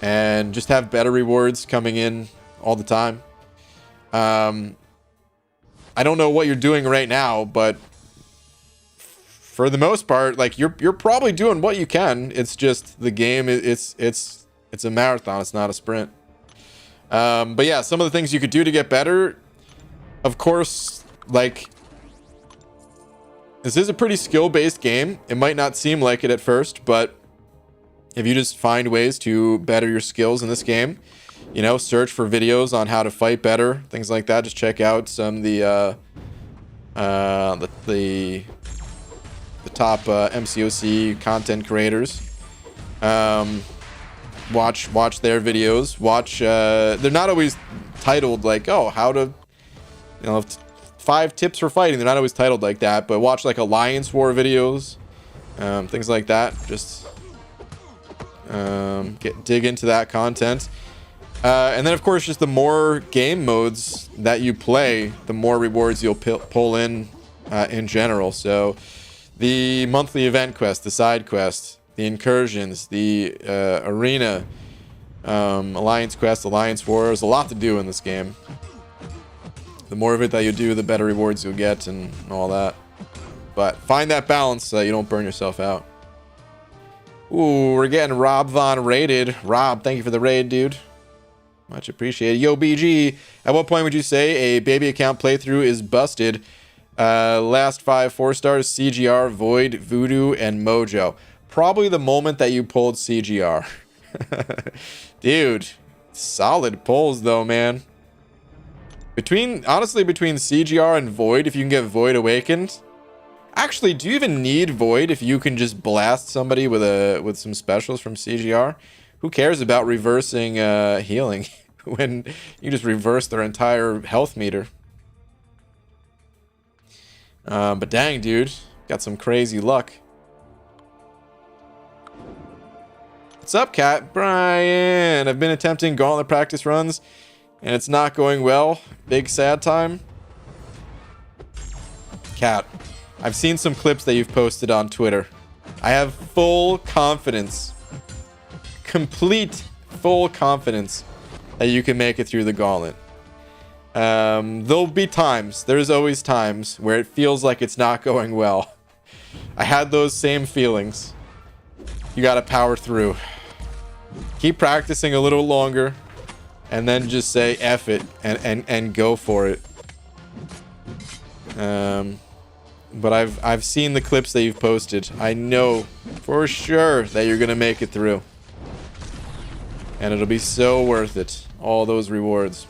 [SPEAKER 1] and just have better rewards coming in all the time. I don't know what you're doing right now, but for the most part, like you're probably doing what you can. It's just the game. It's a marathon. It's not a sprint. But yeah, some of the things you could do to get better, of course, like this is a pretty skill-based game. It might not seem like it at first, but if you just find ways to better your skills in this game, you know, search for videos on how to fight better, things like that. Just check out some of the top MCOC content creators. Watch their videos. Watch. They're not always titled like, oh, how to, you know, 5 tips for fighting. They're not always titled like that. But watch like Alliance War videos, things like that. Just dig into that content. And then, of course, just the more game modes that you play, the more rewards you'll pull in general. So the monthly event quest, the side quest, the incursions, the arena, alliance quest, alliance war. There's a lot to do in this game. The more of it that you do, the better rewards you'll get and all that. But find that balance so that you don't burn yourself out. Ooh, we're getting Rob Von raided. Rob, thank you for the raid, dude. Much appreciated. Yo, BG, at what point would you say a baby account playthrough is busted? Last 5 4-stars, CGR, Void, Voodoo, and Mojo. Probably the moment that you pulled CGR. Dude, solid pulls though, man. Honestly, between CGR and Void, if you can get Void awakened. Actually, do you even need Void if you can just blast somebody with some specials from CGR? Who cares about reversing healing when you just reverse their entire health meter? But dang, dude, got some crazy luck. What's up, Cat? Brian, I've been attempting gauntlet practice runs, and it's not going well. Big sad time. Cat, I've seen some clips that you've posted on Twitter. I have full confidence, complete full confidence that you can make it through the gauntlet. There'll be times, there's always times where it feels like it's not going well. I had those same feelings. You gotta power through. Keep practicing a little longer, and then just say F it and go for it. But I've seen the clips that you've posted. I know for sure that you're gonna make it through. And it'll be so worth it. All those rewards.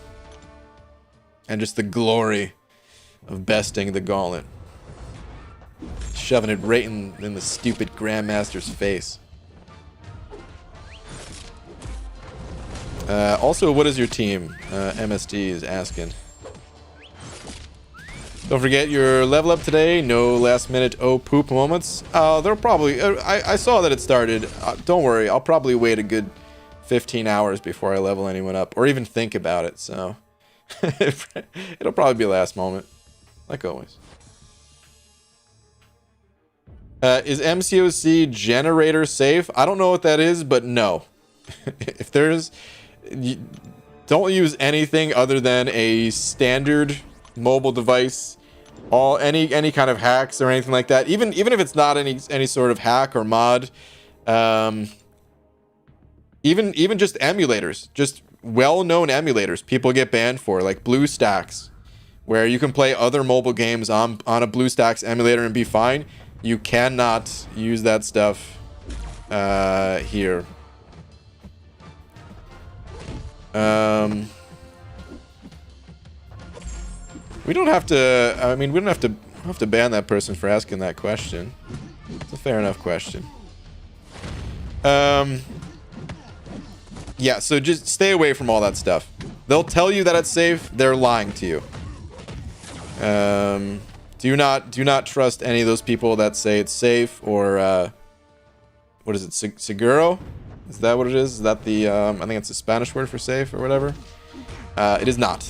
[SPEAKER 1] And just the glory of besting the gauntlet. Shoving it right in the stupid Grandmaster's face. Also, what is your team? MSD is asking. Don't forget your level up today. No last minute poop moments. They'll probably... I saw that it started. Don't worry. I'll probably wait a good 15 hours before I level anyone up. Or even think about it. So it'll probably be last moment. Like always. Is MCOC generator safe? I don't know what that is, but no. If there's... Don't use anything other than a standard mobile device. Any kind of hacks or anything like that. Even if it's not any sort of hack or mod. Even just emulators. Just well-known emulators people get banned for, like BlueStacks, where you can play other mobile games on a BlueStacks emulator and be fine. You cannot use that stuff here. We don't have to. I mean, we don't have to ban that person for asking that question. It's a fair enough question. Yeah, so just stay away from all that stuff. They'll tell you that it's safe. They're lying to you. Do not trust any of those people that say it's safe or what is it? Seguro? Is that what it is? Is that the I think it's a Spanish word for safe or whatever? It is not.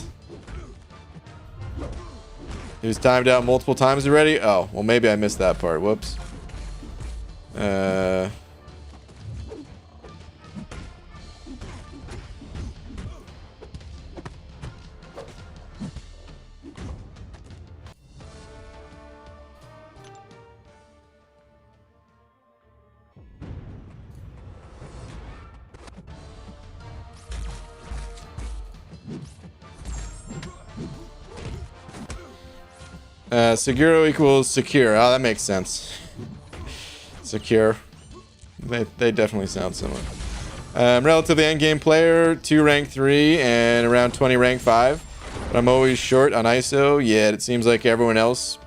[SPEAKER 1] It was timed out multiple times already? Oh, well maybe I missed that part. Whoops. Seguro equals secure. Oh, that makes sense. Secure. They definitely sound similar. Relatively endgame player, 2 rank 3 and around 20 rank 5. But I'm always short on ISO. Yeah, it seems like everyone else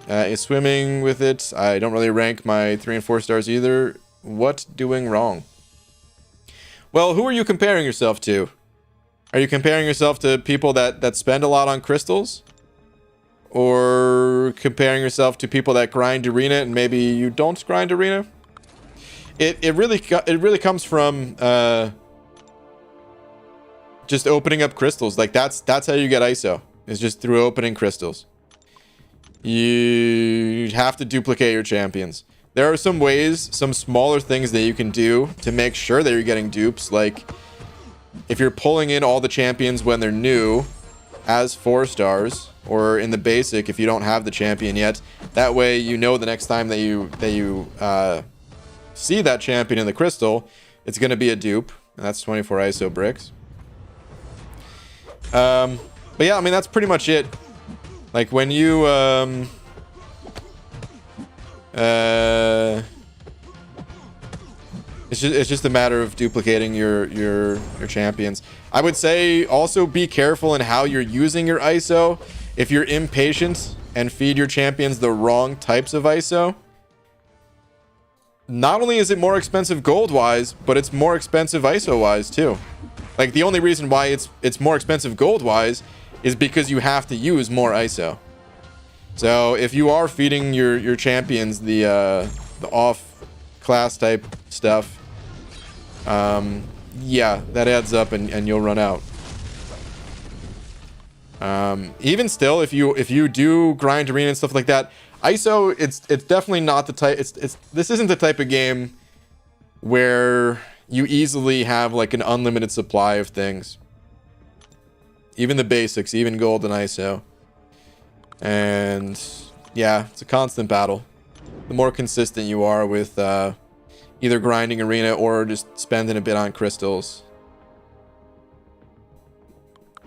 [SPEAKER 1] is swimming with it. I don't really rank my 3 and 4 stars either. What doing wrong? Well, who are you comparing yourself to? Are you comparing yourself to people that spend a lot on crystals? Or comparing yourself to people that grind arena and maybe you don't grind arena? It really comes from just opening up crystals. Like that's how you get ISO. Is just through opening crystals. You have to duplicate your champions. There are some ways, some smaller things that you can do to make sure that you're getting dupes. Like if you're pulling in all the champions when they're new as 4 stars, or in the basic if you don't have the champion yet. That way you know the next time that you see that champion in the crystal, it's going to be a dupe, and that's 24 ISO bricks. But yeah, I mean that's pretty much it. Like when you it's just a matter of duplicating your champions. I would say also be careful in how you're using your ISO. If you're impatient and feed your champions the wrong types of ISO, not only is it more expensive gold-wise, but it's more expensive ISO-wise too. Like the only reason why it's more expensive gold-wise is because you have to use more ISO. So if you are feeding your champions the off-class type stuff, yeah, that adds up and you'll run out. Even still, if you do grind arena and stuff like that, ISO, it's definitely not the type. This isn't the type of game where you easily have like an unlimited supply of things. Even the basics, even gold and ISO. And yeah, it's a constant battle. The more consistent you are with either grinding arena or just spending a bit on crystals,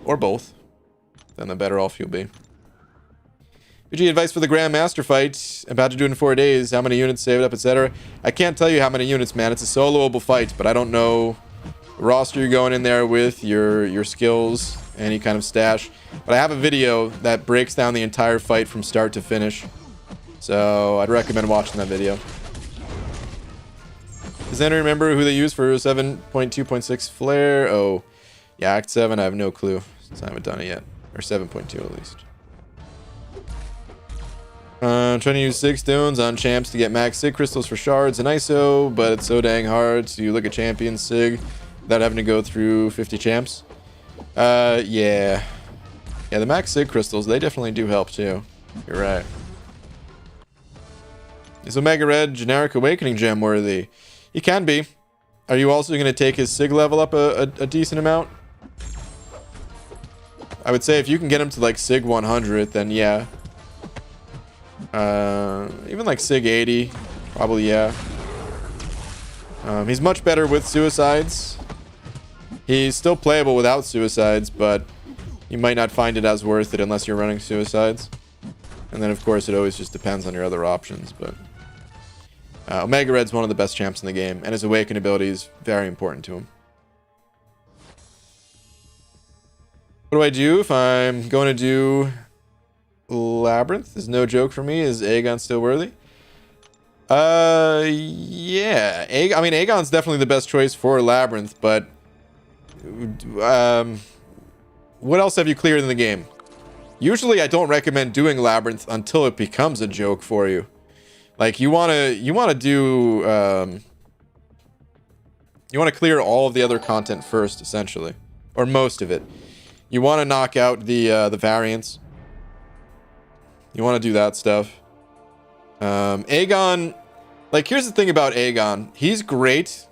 [SPEAKER 1] or both, then the better off you'll be. VG, advice for the Grandmaster fight. About to do it in 4 days. How many units saved up, etc. I can't tell you how many units, man. It's a soloable fight, but I don't know the roster you're going in there with, your skills, any kind of stash. But I have a video that breaks down the entire fight from start to finish. So I'd recommend watching that video. Does anyone remember who they used for 7.2.6 flare? Oh, yeah, Act 7, I have no clue since I haven't done it yet. Or 7.2 at least. I'm trying to use 6 stones on champs to get max sig crystals for shards and ISO, but it's so dang hard to look at champion sig without having to go through 50 champs. Yeah, the max sig crystals, they definitely do help too. You're right. Is Omega Red generic awakening gem worthy? He can be. Are you also going to take his sig level up a decent amount? I would say if you can get him to like sig 100, then yeah. Even like sig 80, probably yeah. He's much better with suicides. He's still playable without suicides, but you might not find it as worth it unless you're running suicides. And then of course it always just depends on your other options, but Omega Red's one of the best champs in the game, and his awaken ability is very important to him. What do I do if I'm going to do Labyrinth? Is no joke for me. Is Aegon still worthy? Yeah. I mean, Aegon's definitely the best choice for Labyrinth, but what else have you cleared in the game? Usually I don't recommend doing Labyrinth until it becomes a joke for you. Like you want to do you want to clear all of the other content first, essentially, or most of it. You want to knock out the variants. You want to do that stuff. Aegon, like here's the thing about Aegon. He's great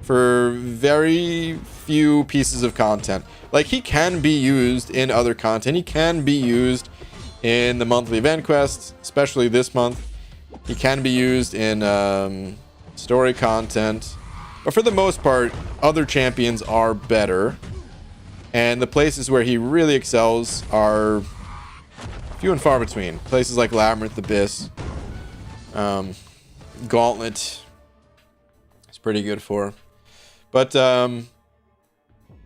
[SPEAKER 1] for very few pieces of content. Like he can be used in other content. He can be used in the monthly event quests, especially this month. He can be used in story content. But for the most part, other champions are better. And the places where he really excels are few and far between. Places like Labyrinth, Abyss, Gauntlet is pretty good for. But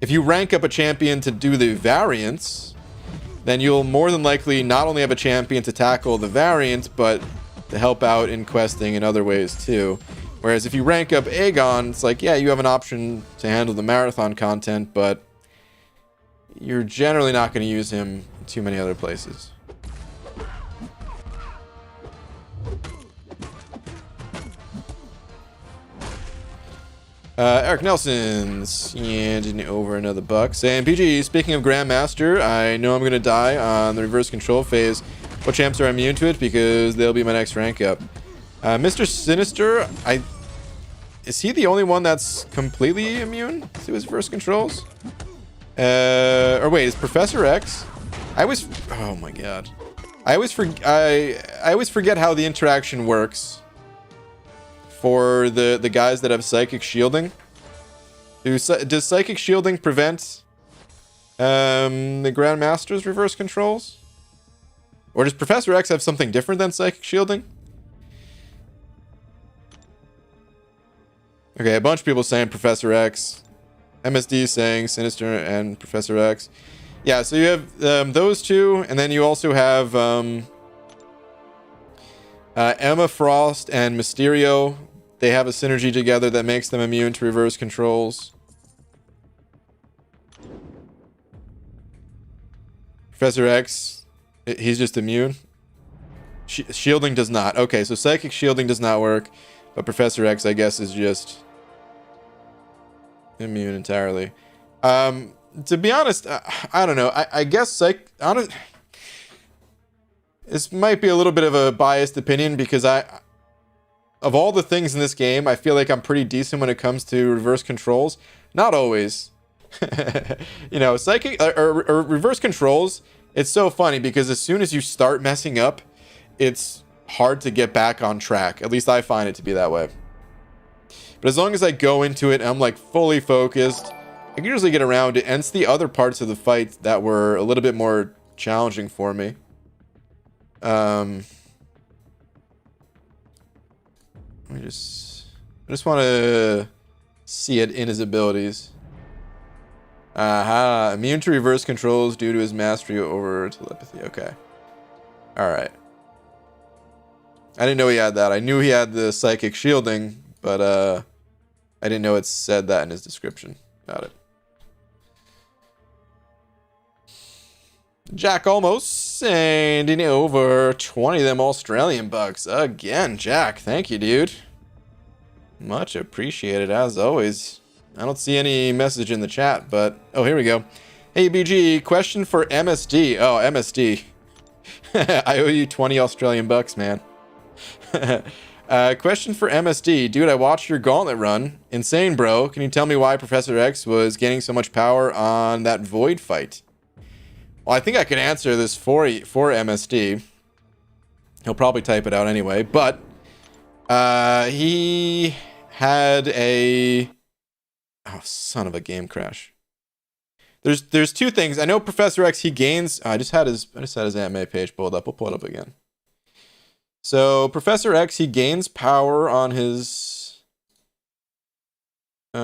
[SPEAKER 1] if you rank up a champion to do the variants, then you'll more than likely not only have a champion to tackle the variant, but to help out in questing in other ways too. Whereas if you rank up Aegon, it's like, yeah, you have an option to handle the marathon content, but you're generally not going to use him in too many other places. Eric Nelson's handing over another buck, saying, PG, speaking of Grandmaster, I know I'm going to die on the reverse control phase. What champs are immune to it? Because they'll be my next rank up. Mr. Sinister, is he the only one that's completely immune to his reverse controls? Or wait, is Professor X? Oh my god. I always forget how the interaction works for the guys that have psychic shielding. Does psychic shielding prevent the Grandmaster's reverse controls? Or does Professor X have something different than psychic shielding? Okay, a bunch of people saying Professor X. MSD saying Sinister and Professor X. Yeah, so you have those two, and then you also have Emma Frost and Mysterio. They have a synergy together that makes them immune to reverse controls. Professor X, he's just immune. Shielding does not. Okay, so psychic shielding does not work, but Professor X, I guess, is just immune entirely. To be honest, I don't know. I guess this might be a little bit of a biased opinion because of all the things in this game, I feel like I'm pretty decent when it comes to reverse controls. Not always. You know, psychic or reverse controls, it's so funny because as soon as you start messing up, it's hard to get back on track. At least I find it to be that way. But as long as I go into it and I'm like fully focused, I can usually get around it. And it's the other parts of the fight that were a little bit more challenging for me. I just want to see it in his abilities. Aha, immune to reverse controls due to his mastery over telepathy. Okay. Alright. I didn't know he had that. I knew he had the psychic shielding, but I didn't know it said that in his description. Got it. Jack almost sending over 20 of them Australian bucks. Again, Jack. Thank you, dude. Much appreciated, as always. I don't see any message in the chat, but... Oh, here we go. Hey, BG, question for MSD. Oh, MSD. I owe you 20 Australian bucks, man. Question for MSD. Dude, I watched your gauntlet run. Insane, bro. Can you tell me why Professor X was gaining so much power on that Void fight? Well, I think I could answer this for MSD. He'll probably type it out anyway, but he had a... Oh, son of a game crash. There's two things. I know Professor X, he gains... I just had his anime page pulled up. We'll pull it up again. So, Professor X, he gains power on his... Where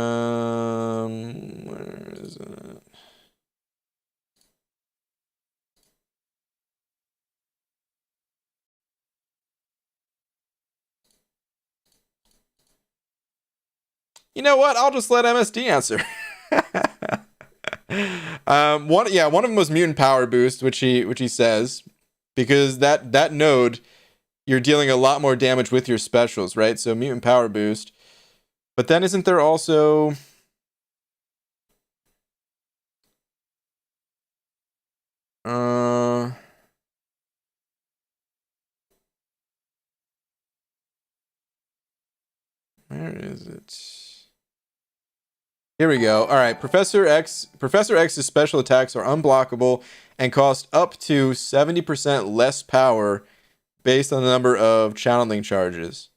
[SPEAKER 1] is it? You know what? I'll just let MSD answer. One of them was mutant power boost, which he says, because that node, you're dealing a lot more damage with your specials, right? So mutant power boost. But then isn't there also... Where is it? Here we go. All right, Professor X's special attacks are unblockable and cost up to 70% less power based on the number of channeling charges.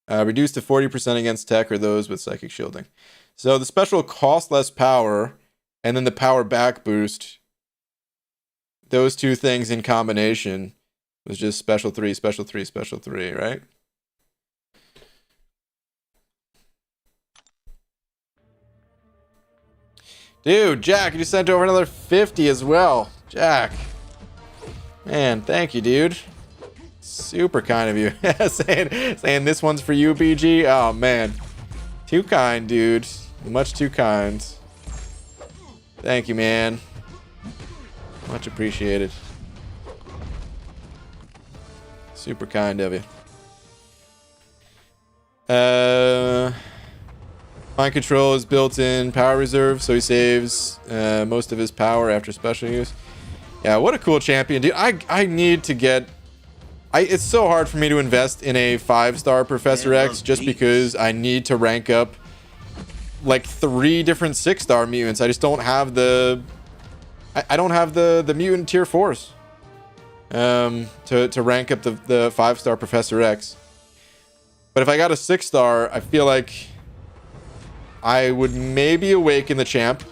[SPEAKER 1] Reduced to 40% against tech or those with psychic shielding. So the special costs less power, and then the power back boost. Those two things in combination It was just special 3, special 3, special 3, right? Dude, Jack, you just sent over another 50 as well. Jack. Man, thank you, dude. Super kind of you. saying this one's for you, BG. Oh, man. Too kind, dude. Much too kind. Thank you, man. Much appreciated. Super kind of you. Mind control is built in power reserve, so he saves most of his power after special use. Yeah, what a cool champion, dude. I need to get... it's so hard for me to invest in a 5-star Professor X just because I need to rank up like 3 different 6-star mutants. I just don't have the... I don't have the mutant tier 4s to rank up the 5-star Professor X. But if I got a 6-star, I feel like I would maybe awaken the champ.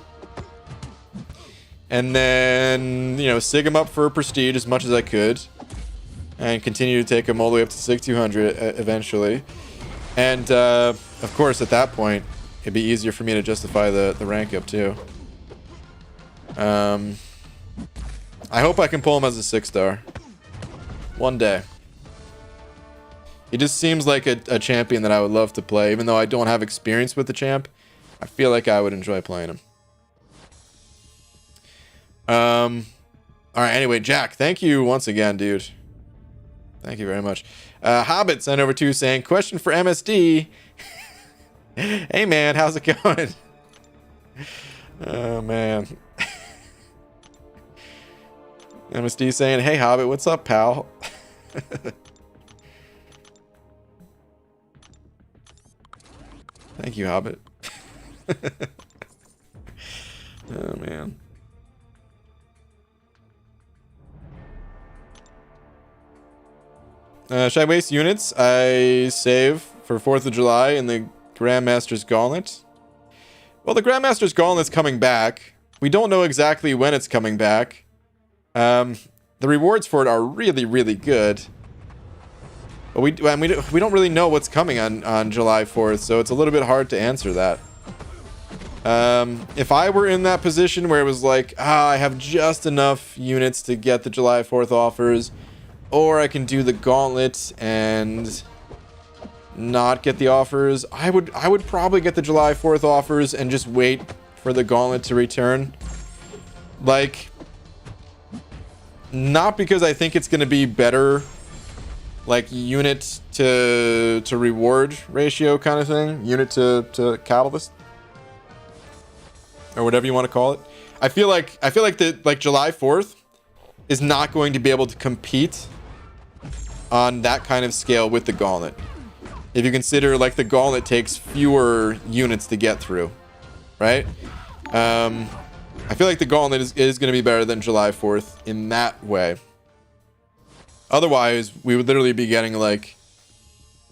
[SPEAKER 1] And then, you know, sig him up for prestige as much as I could. And continue to take him all the way up to 6200 eventually. And, of course, at that point, it'd be easier for me to justify the rank up, too. I hope I can pull him as a 6-star. One day. He just seems like a champion that I would love to play. Even though I don't have experience with the champ, I feel like I would enjoy playing him. Alright, anyway, Jack, thank you once again, dude. Thank you very much. Hobbit sent over to saying, question for MSD. Hey, man, how's it going? Oh, man. MSD saying, hey, Hobbit, what's up, pal? Thank you, Hobbit. Oh, man. Should I waste units? I save for 4th of July in the Grandmaster's Gauntlet. Well, the Grandmaster's Gauntlet's coming back. We don't know exactly when it's coming back. The rewards for it are really, really good. But we don't really know what's coming on July 4th, so it's a little bit hard to answer that. If I were in that position where it was like, I have just enough units to get the July 4th offers, or I can do the Gauntlet and not get the offers, I would probably get the July 4th offers and just wait for the Gauntlet to return. Like, not because I think it's going to be better, like unit to reward ratio kind of thing, unit to catalyst, or whatever you want to call it. I feel like the July 4th is not going to be able to compete on that kind of scale with the Gauntlet. If you consider like the Gauntlet takes fewer units to get through, right? I feel like the Gauntlet is going to be better than July 4th in that way. Otherwise, we would literally be getting like,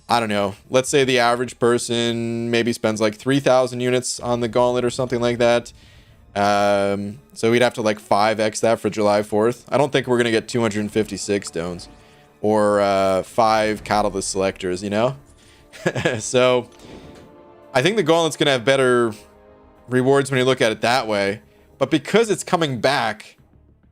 [SPEAKER 1] I don't know, let's say the average person maybe spends like 3,000 units on the Gauntlet or something like that. So we'd have to like 5x that for July 4th. I don't think we're going to get 256 stones or 5 catalyst selectors, you know? So I think the Gauntlet's going to have better rewards when you look at it that way. But because it's coming back,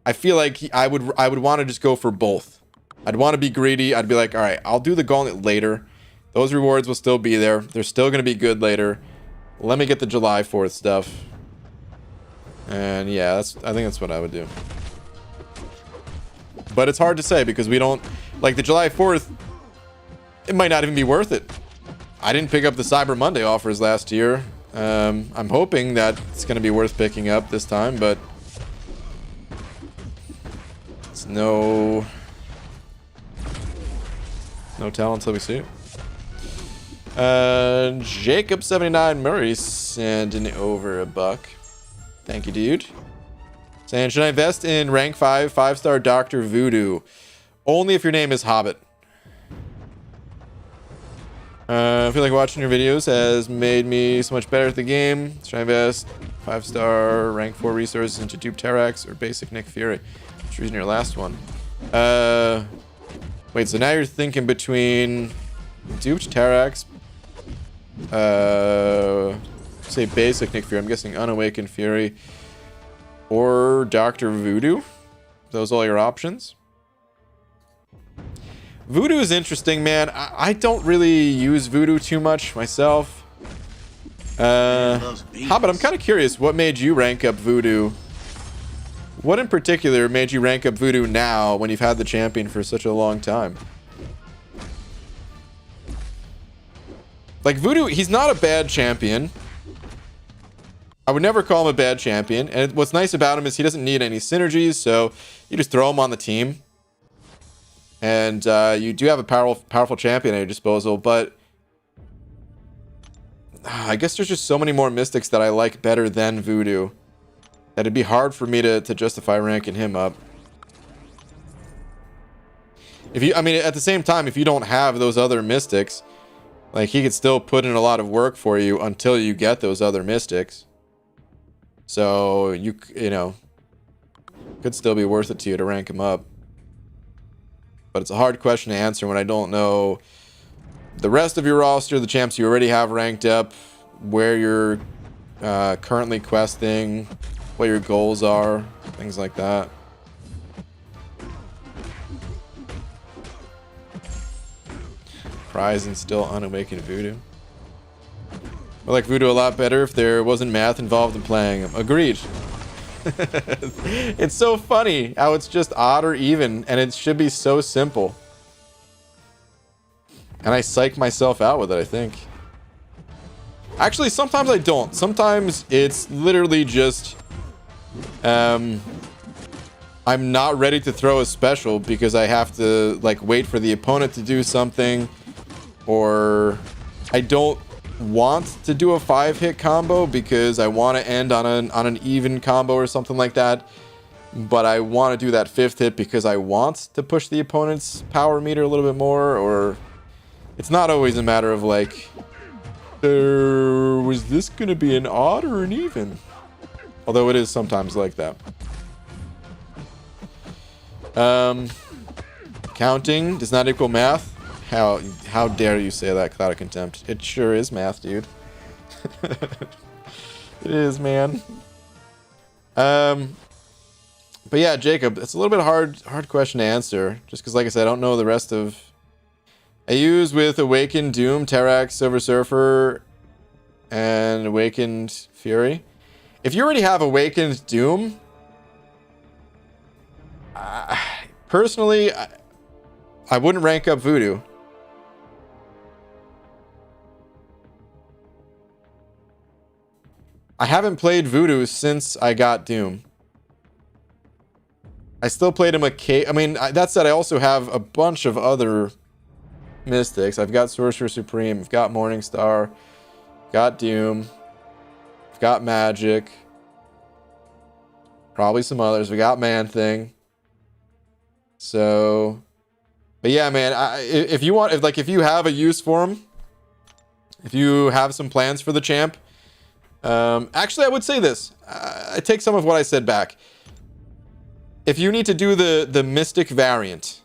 [SPEAKER 1] I feel like I would want to just go for both. I'd want to be greedy. I'd be like, all right, I'll do the Gauntlet later. Those rewards will still be there. They're still going to be good later. Let me get the July 4th stuff. And yeah, I think that's what I would do. But it's hard to say because we don't... Like the July 4th, it might not even be worth it. I didn't pick up the Cyber Monday offers last year. I'm hoping that it's going to be worth picking up this time, but... It's no tell until we see it. Jacob79 Murray sending over $1. Thank you, dude. Saying, should I invest in rank 5 5-star Dr. Voodoo? Only if your name is Hobbit. I feel like watching your videos has made me so much better at the game. Should I invest 5-star rank 4 resources into Dupe Terrax or basic Nick Fury? Choosing your last one. Wait, so now you're thinking between Duped Terax, say basic Nick Fury, I'm guessing Unawakened Fury, or Dr. Voodoo? Those all your options? Voodoo is interesting, man. I don't really use Voodoo too much myself. But I'm kind of curious, what made you rank up Voodoo? What in particular made you rank up Voodoo now when you've had the champion for such a long time? Like, Voodoo, he's not a bad champion. I would never call him a bad champion. And what's nice about him is he doesn't need any synergies, so you just throw him on the team. And you do have a powerful champion at your disposal, but I guess there's just so many more mystics that I like better than Voodoo that it'd be hard for me to justify ranking him up. I mean, at the same time, if you don't have those other mystics, like, he could still put in a lot of work for you until you get those other mystics. So, you know, could still be worth it to you to rank him up. But it's a hard question to answer when I don't know the rest of your roster, the champs you already have ranked up, where you're currently questing, what your goals are, things like that. Prize and still Unawakened Voodoo. I like Voodoo a lot better if there wasn't math involved in playing him. Agreed. It's so funny how it's just odd or even, and it should be so simple. And I psych myself out with it, I think. Actually, sometimes I don't. Sometimes it's literally just... I'm not ready to throw a special because I have to, like, wait for the opponent to do something. Or I don't want to do a 5-hit combo because I want to end on an even combo or something like that. But I want to do that 5th hit because I want to push the opponent's power meter a little bit more. Or it's not always a matter of, like, was this going to be an odd or an even? Although it is sometimes like that. Counting does not equal math. How dare you say that, Cloud of Contempt? It sure is math, dude. It is, man. But yeah, Jacob, it's a little bit hard question to answer. Just because, like I said, I don't know the rest of... I use with Awakened Doom, Terax, Silver Surfer, and Awakened Fury. If you already have Awakened Doom, personally, I wouldn't rank up Voodoo. I haven't played Voodoo since I got Doom. I still played him I mean, that said, I also have a bunch of other mystics. I've got Sorcerer Supreme, I've got Morningstar, got Doom, I've got Magic, probably some others. We got Man-Thing. So, but yeah, man, if you have a use for him, if you have some plans for the champ, actually, I would say this. I take some of what I said back. If you need to do the Mystic variant,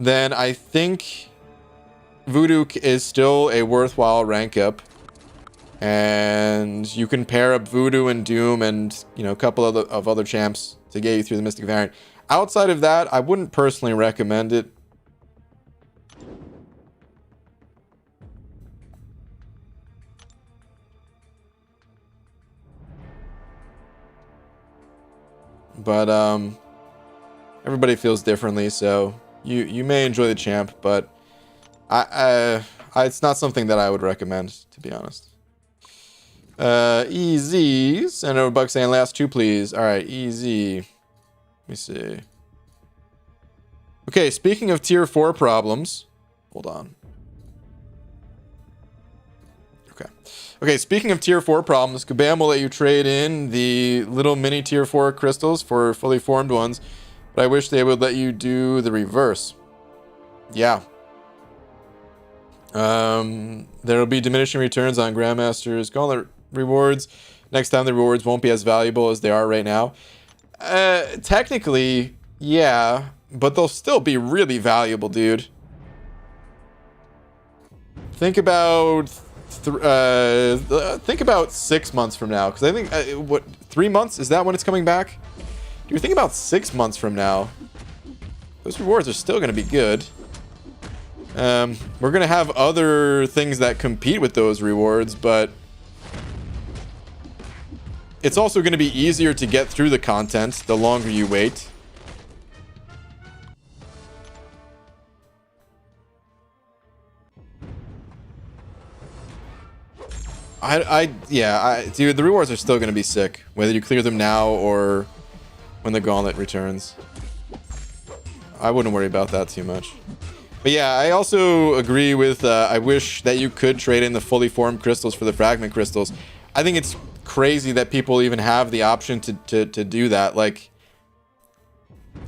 [SPEAKER 1] then I think Voodoo is still a worthwhile rank up. And you can pair up Voodoo and Doom and, you know, a couple of other champs to get you through the Mystic variant. Outside of that, I wouldn't personally recommend it. But everybody feels differently, so you may enjoy the champ, but it's not something that I would recommend, to be honest. Easy. Send over buck saying last 2, please. All right, easy. Let me see. Okay, speaking of tier 4 problems, hold on. Okay, speaking of tier 4 problems, Kabam will let you trade in the little mini tier 4 crystals for fully formed ones, but I wish they would let you do the reverse. Yeah. There'll be diminishing returns on Grandmaster's Gauntlet rewards. Next time the rewards won't be as valuable as they are right now. Technically, yeah, but they'll still be really valuable, dude. Think about 6 months from now, because I think what 3 months is that when it's coming back? Dude, think about 6 months from now. Those rewards are still going to be good. We're going to have other things that compete with those rewards, but it's also going to be easier to get through the content the longer you wait. Dude, the rewards are still going to be sick, whether you clear them now or when the gauntlet returns. I wouldn't worry about that too much. But yeah, I also agree with, I wish that you could trade in the fully formed crystals for the fragment crystals. I think it's crazy that people even have the option to do that. Like,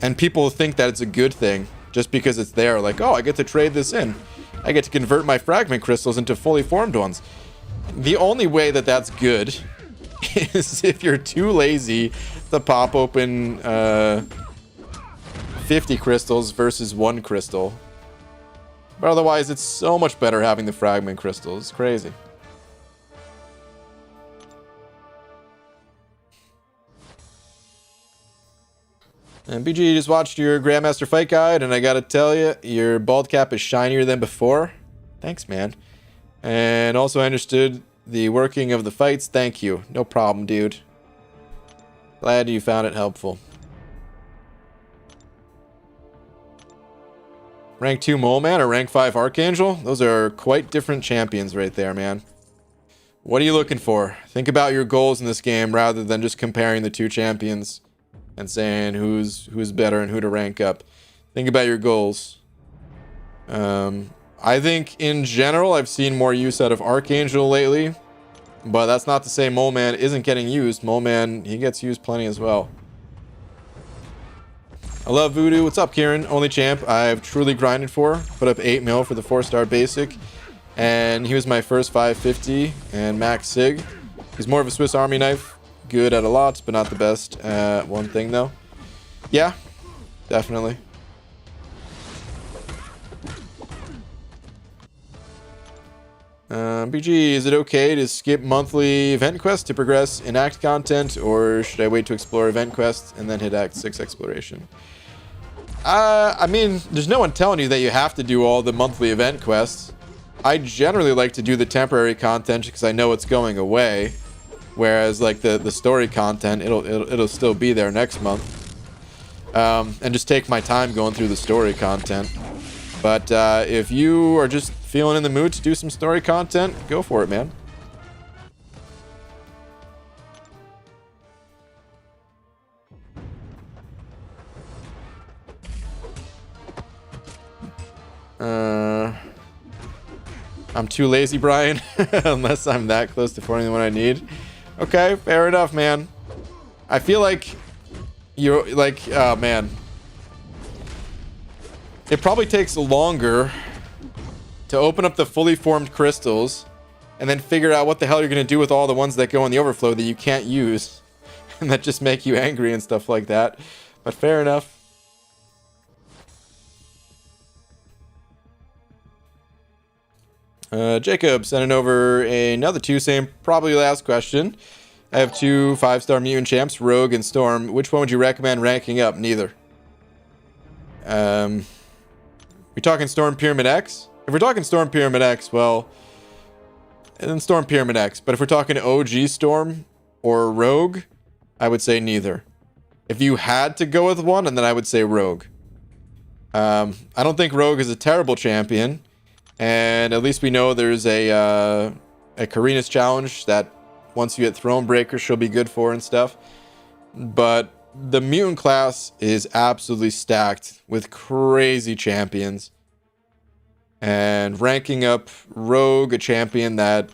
[SPEAKER 1] and people think that it's a good thing just because it's there. Like, oh, I get to trade this in. I get to convert my fragment crystals into fully formed ones. The only way that that's good is if you're too lazy to pop open 50 crystals versus 1 crystal. But otherwise, it's so much better having the fragment crystals. It's crazy. And BG, just watched your Grandmaster fight guide, and I gotta tell you, your bald cap is shinier than before. Thanks, man. And also, I understood the working of the fights. Thank you. No problem, dude. Glad you found it helpful. Rank 2 Mole Man or rank 5 Archangel? Those are quite different champions right there, man. What are you looking for? Think about your goals in this game rather than just comparing the two champions and saying who's better and who to rank up. Think about your goals. I think in general I've seen more use out of Archangel lately, but that's not to say Mole Man isn't getting used. Mole Man, he gets used plenty as well. I love Voodoo. What's up, Kieran? Only champ I've truly grinded for. Put up 8 mil for the 4-star basic, and he was my first 550 and max sig. He's more of a Swiss Army knife. Good at a lot, but not the best at one thing, though. Yeah, definitely. BG, is it okay to skip monthly event quests to progress in Act content, or should I wait to explore event quests and then hit Act 6 exploration? I mean, there's no one telling you that you have to do all the monthly event quests. I generally like to do the temporary content because I know it's going away, whereas like the story content, it'll still be there next month. And just take my time going through the story content. But if you are just feeling in the mood to do some story content, go for it, man. I'm too lazy, Brian, unless I'm that close to finding the one I need. Okay, fair enough, man. I feel like you're like, oh man. It probably takes longer to open up the fully formed crystals and then figure out what the hell you're going to do with all the ones that go in the overflow that you can't use and that just make you angry and stuff like that. But fair enough. Jacob sending over another 2, same probably last question. I have 2 5-star mutant champs, Rogue and Storm. Which one would you recommend ranking up? Neither. We talking Storm Pyramid X? If we're talking Storm Pyramid X, well, then Storm Pyramid X. But if we're talking OG Storm or Rogue, I would say neither. If you had to go with one, and then I would say Rogue. I don't think Rogue is a terrible champion, and at least we know there's a Karina's challenge that once you hit Thronebreaker, she'll be good for and stuff. But the mutant class is absolutely stacked with crazy champions. And ranking up Rogue, a champion that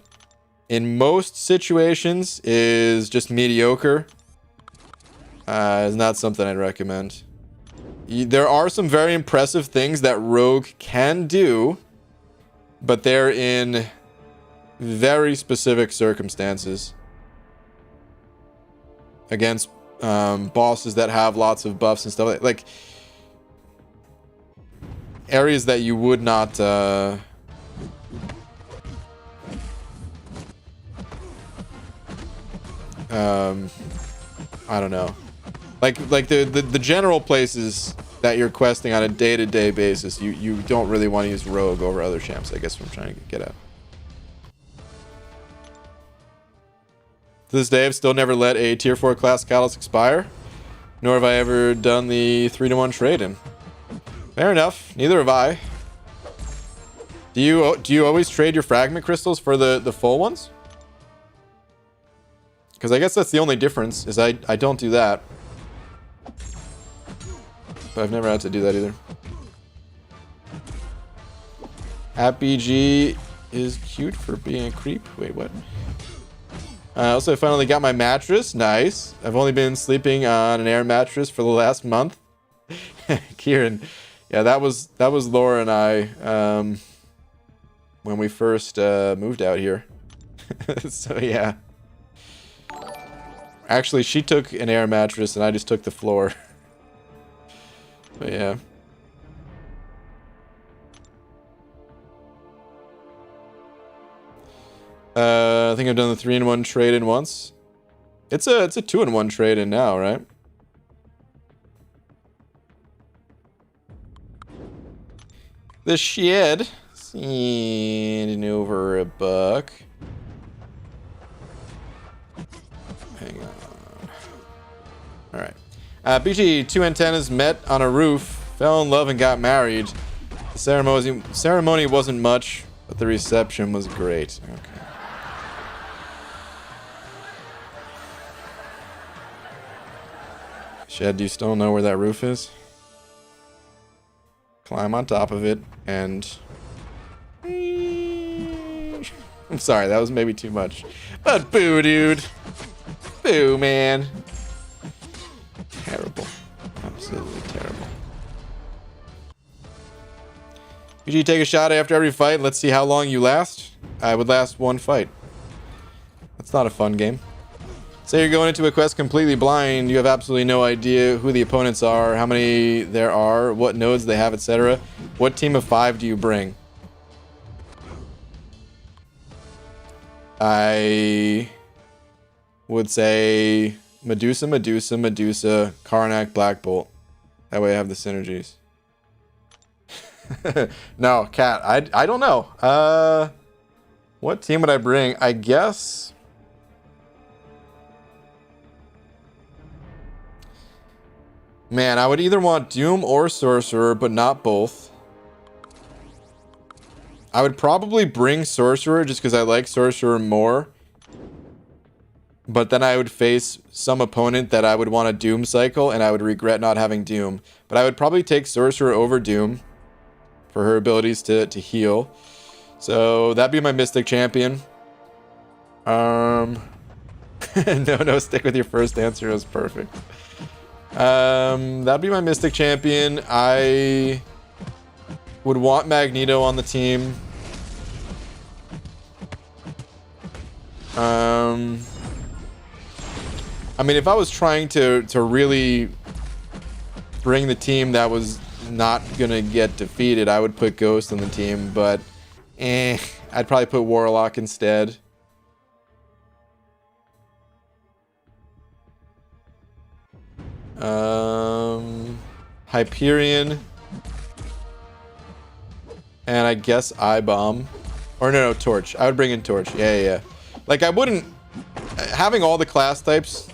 [SPEAKER 1] in most situations is just mediocre, is not something I'd recommend. There are some very impressive things that Rogue can do, but they're in very specific circumstances against bosses that have lots of buffs and stuff. Like areas that you would not I don't know. Like the general places that you're questing on a day-to-day basis, you don't really want to use Rogue over other champs, I guess what I'm trying to get at. To this day, I've still never let a tier 4 class catalyst expire, nor have I ever done the 3-to-1 trade-in. Fair enough, neither have I. Do you always trade your fragment crystals for the full ones? Because I guess that's the only difference, is I don't do that. But I've never had to do that either. AppBG is cute for being a creep. Wait, what? Also, I finally got my mattress. Nice. I've only been sleeping on an air mattress for the last month. Kieran. Yeah, that was Laura and I when we first moved out here. So, yeah. Actually, she took an air mattress and I just took the floor. But yeah. I think I've done the 3-in-1 trade-in once. It's a 2-in-1 trade-in now, right? The shed. Sending over a buck. Hang on. Alright. BG, 2 antennas met on a roof, fell in love and got married. The ceremony wasn't much, but the reception was great. Okay. Shed, do you still know where that roof is? Climb on top of it and... I'm sorry, that was maybe too much. But boo, dude. Boo, man. Terrible. Absolutely terrible. BG, take a shot after every fight. Let's see how long you last. I would last 1 fight. That's not a fun game. Say you're going into a quest completely blind. You have absolutely no idea who the opponents are, how many there are, what nodes they have, etc. What team of 5 do you bring? I would say Medusa, Medusa, Medusa, Karnak, Black Bolt. That way I have the synergies. No, Cat, I don't know. What team would I bring? I guess... Man, I would either want Doom or Sorcerer, but not both. I would probably bring Sorcerer just because I like Sorcerer more. But then I would face some opponent that I would want a Doom cycle, and I would regret not having Doom. But I would probably take Sorcerer over Doom for her abilities to heal. So that'd be my Mystic Champion. No, stick with your first answer. It was perfect. That'd be my Mystic Champion. I would want Magneto on the team. I mean, if I was trying to really bring the team that was not gonna get defeated, I would put Ghost on the team, but I'd probably put Warlock instead. Hyperion. And I guess I-Bomb. Or no, Torch. I would bring in Torch. Yeah. Like, I wouldn't... Having all the class types...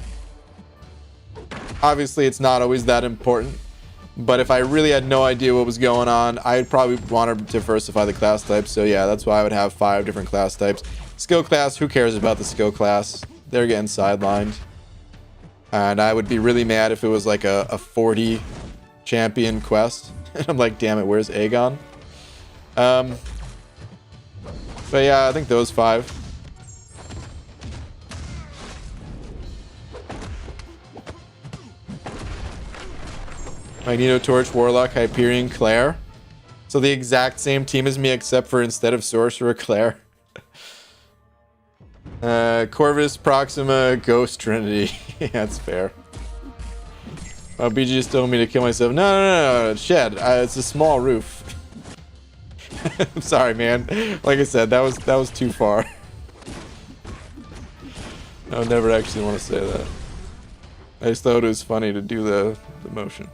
[SPEAKER 1] Obviously, it's not always that important. But if I really had no idea what was going on, I'd probably want to diversify the class types. So yeah, that's why I would have 5 different class types. Skill class, who cares about the skill class? They're getting sidelined. And I would be really mad if it was like a 40 champion quest. I'm like, damn it, where's Aegon? But yeah, I think those 5. Magneto, Torch, Warlock, Hyperion, Claire. So the exact same team as me, except for instead of Sorcerer, Claire. Corvus, Proxima, Ghost, Trinity. Yeah, that's fair. BG just told me to kill myself. No. Shed. It's a small roof. I'm sorry, man. Like I said, that was too far. I would never actually want to say that. I just thought it was funny to do the motion.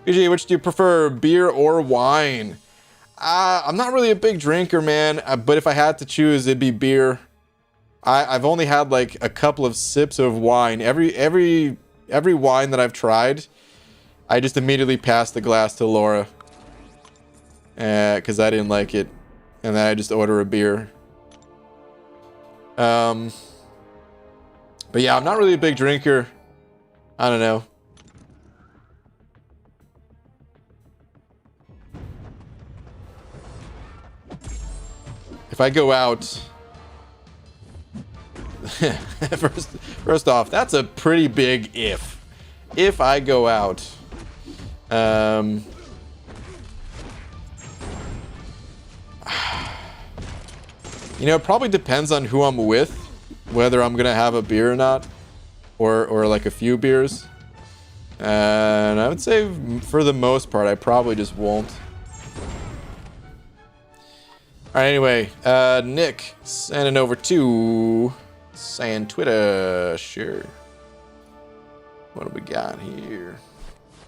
[SPEAKER 1] BG, which do you prefer, beer or wine? I'm not really a big drinker, man, but if I had to choose, it'd be beer. I've only had like a couple of sips of wine. Every wine that I've tried, I just immediately passed the glass to Laura. Because I didn't like it. And then I just order a beer. But yeah, I'm not really a big drinker. I don't know. If I go out... first off, that's a pretty big if. If I go out... you know, it probably depends on who I'm with, whether I'm gonna have a beer or not, or like a few beers. And I would say for the most part, I probably just won't. All right, anyway, Nick sending over to saying Twitter, sure. What do we got here?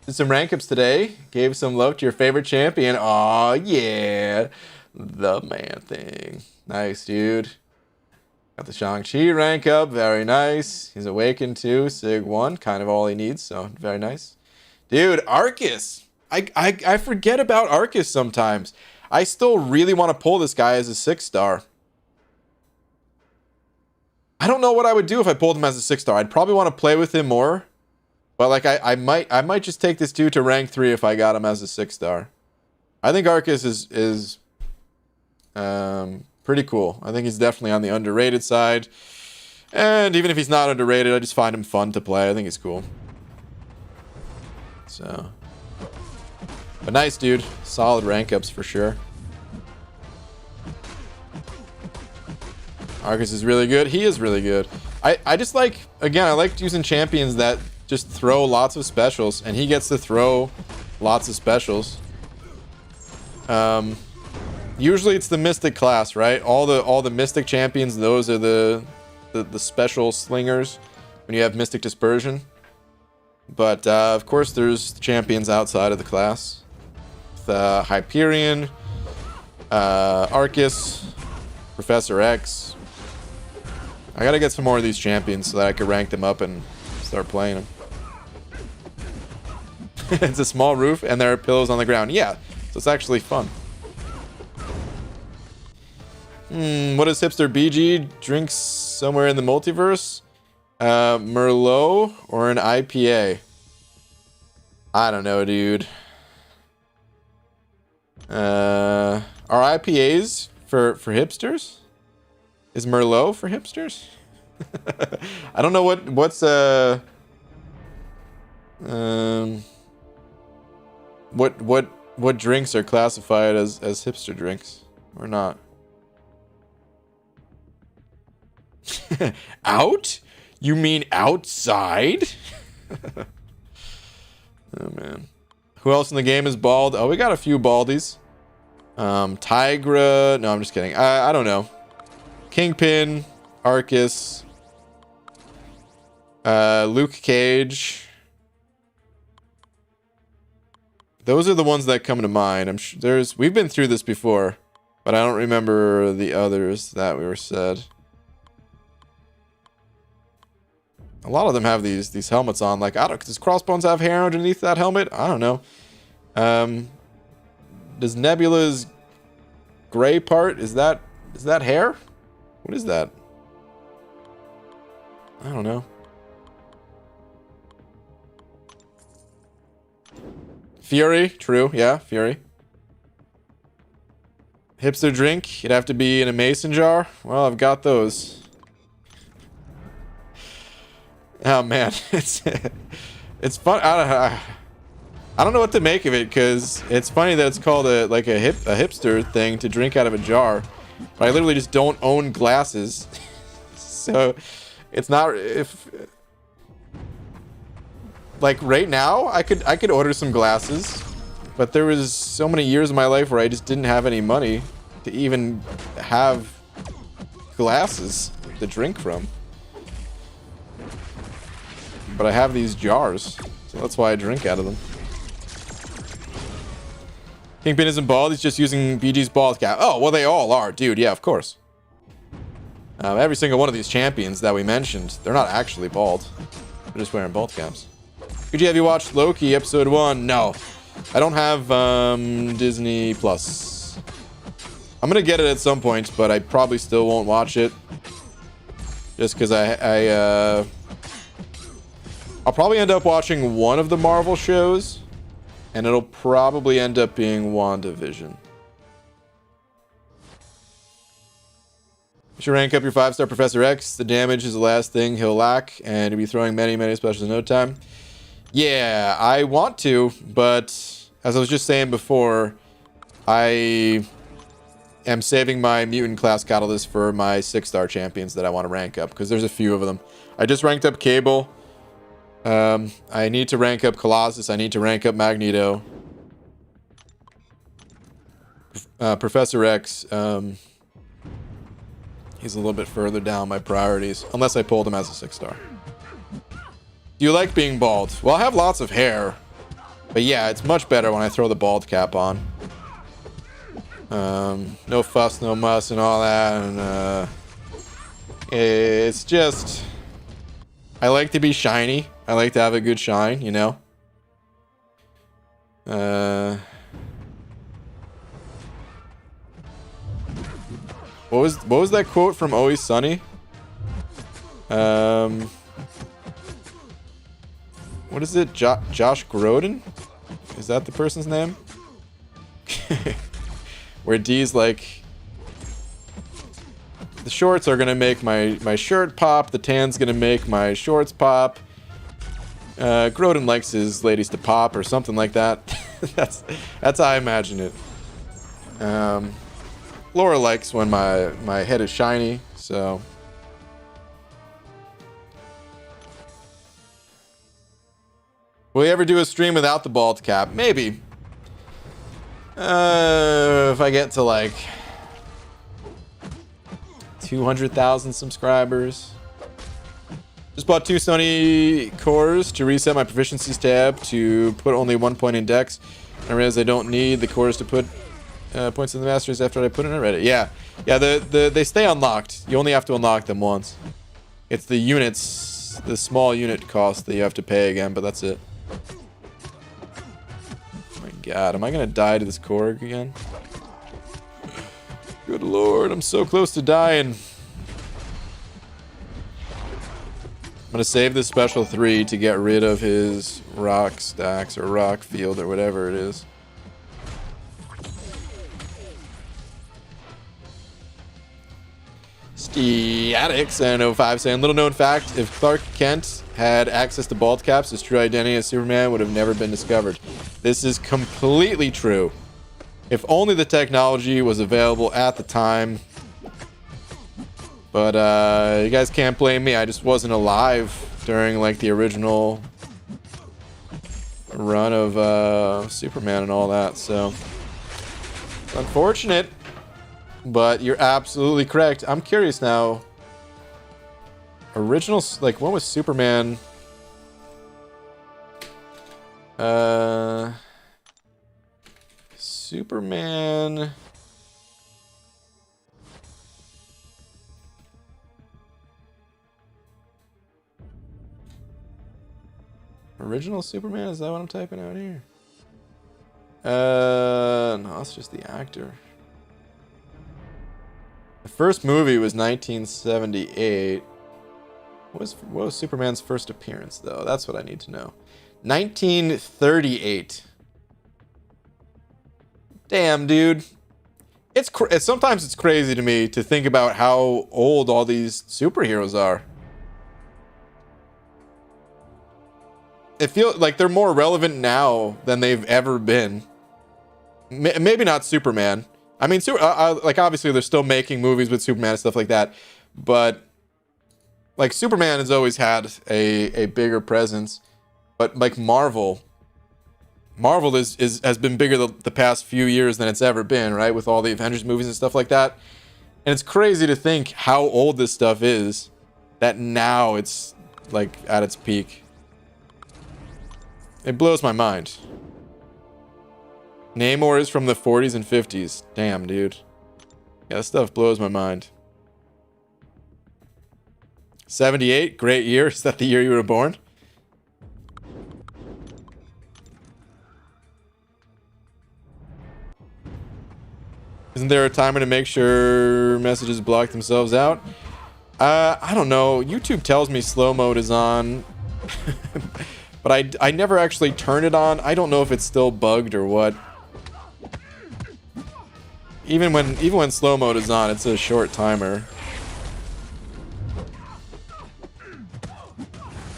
[SPEAKER 1] Did some rank ups today. Gave some love to your favorite champion. Aw, yeah. The man thing. Nice, dude. Got the Shang-Chi rank up. Very nice. He's awakened too. Sig 1. Kind of all he needs, so very nice. Dude, Arcus. I forget about Arcus sometimes. I still really want to pull this guy as a 6-star. I don't know what I would do if I pulled him as a 6-star. I'd probably want to play with him more. But like I might just take this dude to rank 3 if I got him as a 6-star. I think Arcus is pretty cool. I think he's definitely on the underrated side. And even if he's not underrated, I just find him fun to play. I think he's cool. So, but nice, dude. Solid rank ups for sure. Arcus is really good. He is really good. I just like, again, I like using champions that just throw lots of specials, and he gets to throw lots of specials. Usually it's the Mystic class, right? All the Mystic champions, those are the special slingers when you have Mystic Dispersion. But of course there's champions outside of the class. The Hyperion, Arcus, Professor X. I gotta get some more of these champions so that I can rank them up and start playing them. It's a small roof and there are pillows on the ground. Yeah, so it's actually fun. What does hipster BG drink somewhere in the multiverse? Merlot or an IPA? I don't know, dude. Are IPAs for hipsters? Is Merlot for hipsters? I don't know what's what drinks are classified as hipster drinks or not. Out? You mean outside? Oh man. Who else in the game is bald? Oh, we got a few baldies. Tigra. No, I'm just kidding. I don't know. Kingpin, Arcus, Luke Cage. Those are the ones that come to mind. I'm sure we've been through this before, but I don't remember the others that were said. A lot of them have these helmets on. Like, I don't. Does Crossbones have hair underneath that helmet? I don't know. Does Nebula's gray part, is that hair? What is that? I don't know. Fury, true, yeah, Fury. Hipster drink, it'd have to be in a mason jar. Well, I've got those. Oh man, it's fun. I don't know what to make of it, because it's funny that it's called a hipster thing to drink out of a jar, but I literally just don't own glasses, so it's not. If like right now I could order some glasses But there was so many years of my life where I just didn't have any money to even have glasses to drink from. But I have these jars, so that's why I drink out of them. Kingpin isn't bald, he's just using BG's bald cap. Oh, well, they all are, dude. Yeah, of course. Every single one of these champions that we mentioned, they're not actually bald. They're just wearing bald caps. BG, have you watched Loki episode 1? No. I don't have Disney Plus. I'm gonna get it at some point, but I probably still won't watch it. Just because I'll probably end up watching one of the Marvel shows, and it'll probably end up being WandaVision. You should rank up your 5-star Professor X. The damage is the last thing he'll lack, and he'll be throwing many, many specials in no time. Yeah, I want to, but as I was just saying before, I am saving my mutant class catalyst for my 6-star champions that I want to rank up, because there's a few of them. I just ranked up Cable. I need to rank up Colossus. I need to rank up Magneto. Professor X, he's a little bit further down my priorities, unless I pulled him as a 6-star. Do you like being bald? Well, I have lots of hair, but yeah, it's much better when I throw the bald cap on. No fuss, no muss, and all that, and it's just, I like to be shiny. I like to have a good shine, you know. What was that quote from Always Sunny? What is it? Josh Groden? Is that the person's name? Where D's like, the shorts are gonna make my shirt pop, the tan's gonna make my shorts pop. Groden likes his ladies to pop or something like that. that's how I imagine it. Laura likes when my head is shiny, so. Will you ever do a stream without the bald cap? Maybe. If I get to like 200,000 subscribers. Just bought 2 Sony cores to reset my proficiencies tab to put only 1 point in dex. I realize I don't need the cores to put points in the masters after I put in a Reddit. Yeah, they stay unlocked. You only have to unlock them once. It's the units, the small unit cost that you have to pay again, but that's it. Oh my god, am I gonna die to this Korg again? Good lord, I'm so close to dying. I'm gonna save this special 3 to get rid of his rock stacks or rock field or whatever it is. Statics and 05 saying, little known fact, if Clark Kent had access to bald caps, his true identity as Superman would have never been discovered. This is completely true. If only the technology was available at the time. But you guys can't blame me. I just wasn't alive during like the original run of Superman and all that, so it's unfortunate. But you're absolutely correct. I'm curious now. Original, like, when was Superman? Superman. Original Superman? Is that what I'm typing out here? No, it's just the actor. The first movie was 1978. What was Superman's first appearance, though? That's what I need to know. 1938. Damn, dude. Sometimes it's crazy to me to think about how old all these superheroes are. It feels like they're more relevant now than they've ever been. Maybe not Superman. I mean, like, obviously they're still making movies with Superman and stuff like that, but like Superman has always had a bigger presence. But like Marvel, Marvel has been bigger the past few years than it's ever been, right? With all the Avengers movies and stuff like that. And it's crazy to think how old this stuff is, that now it's like at its peak. It blows my mind. Namor is from the 40s and 50s. Damn, dude. Yeah, this stuff blows my mind. 78, great year. Is that the year you were born? Isn't there a timer to make sure messages block themselves out? I don't know. YouTube tells me slow mode is on. But I never actually turn it on. I don't know if it's still bugged or what. Even when slow mode is on, it's a short timer.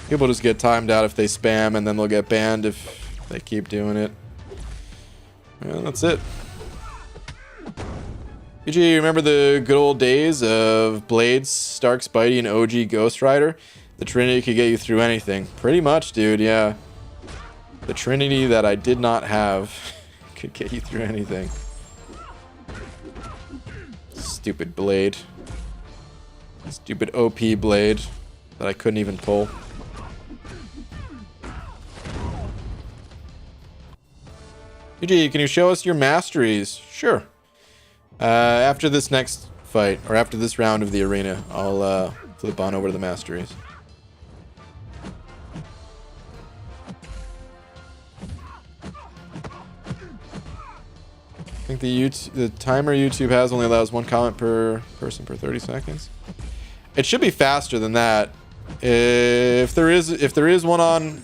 [SPEAKER 1] People just get timed out if they spam, and then they'll get banned if they keep doing it. And that's it. PG, remember the good old days of Blades, Stark, Spidey, and OG Ghost Rider? The Trinity could get you through anything. Pretty much, dude, yeah. The Trinity that I did not have could get you through anything. Stupid Blade. Stupid OP Blade that I couldn't even pull. PG, can you show us your masteries? Sure. After this next fight, or after this round of the arena, I'll flip on over to the masteries. I think the timer YouTube has only allows one comment per person per 30 seconds. It should be faster than that. If there is one on,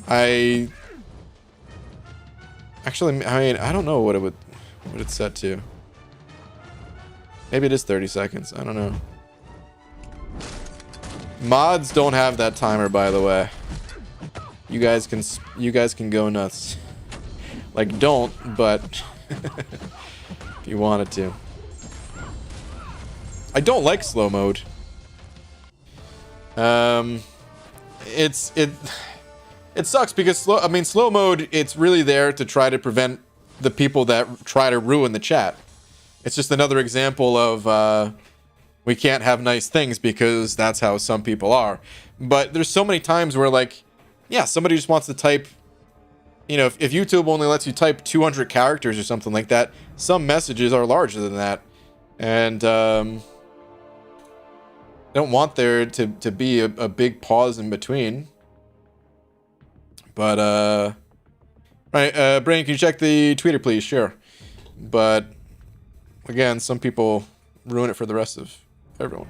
[SPEAKER 1] actually, I mean, I don't know what it's set to. Maybe it is 30 seconds. I don't know. Mods don't have that timer, by the way. You guys can go nuts. Like, don't, but if you wanted to. I don't like slow mode. It sucks because slow mode, it's really there to try to prevent the people that try to ruin the chat. It's just another example of we can't have nice things because that's how some people are. But there's so many times where, like, yeah, somebody just wants to type, you know, if YouTube only lets you type 200 characters or something like that, some messages are larger than that. And don't want there to be a big pause in between. But, right, Brain, can you check the tweeter, please? Sure. But again, some people ruin it for the rest of everyone.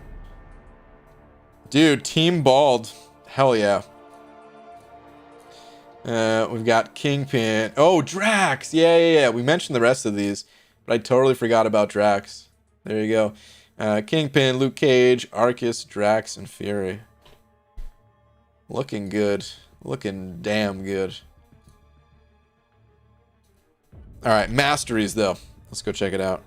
[SPEAKER 1] Dude, Team Bald. Hell yeah. We've got Kingpin. Oh, Drax. Yeah. We mentioned the rest of these, but I totally forgot about Drax. There you go. Kingpin, Luke Cage, Arcus, Drax, and Fury. Looking good. Looking damn good. Alright, Masteries, though. Let's go check it out.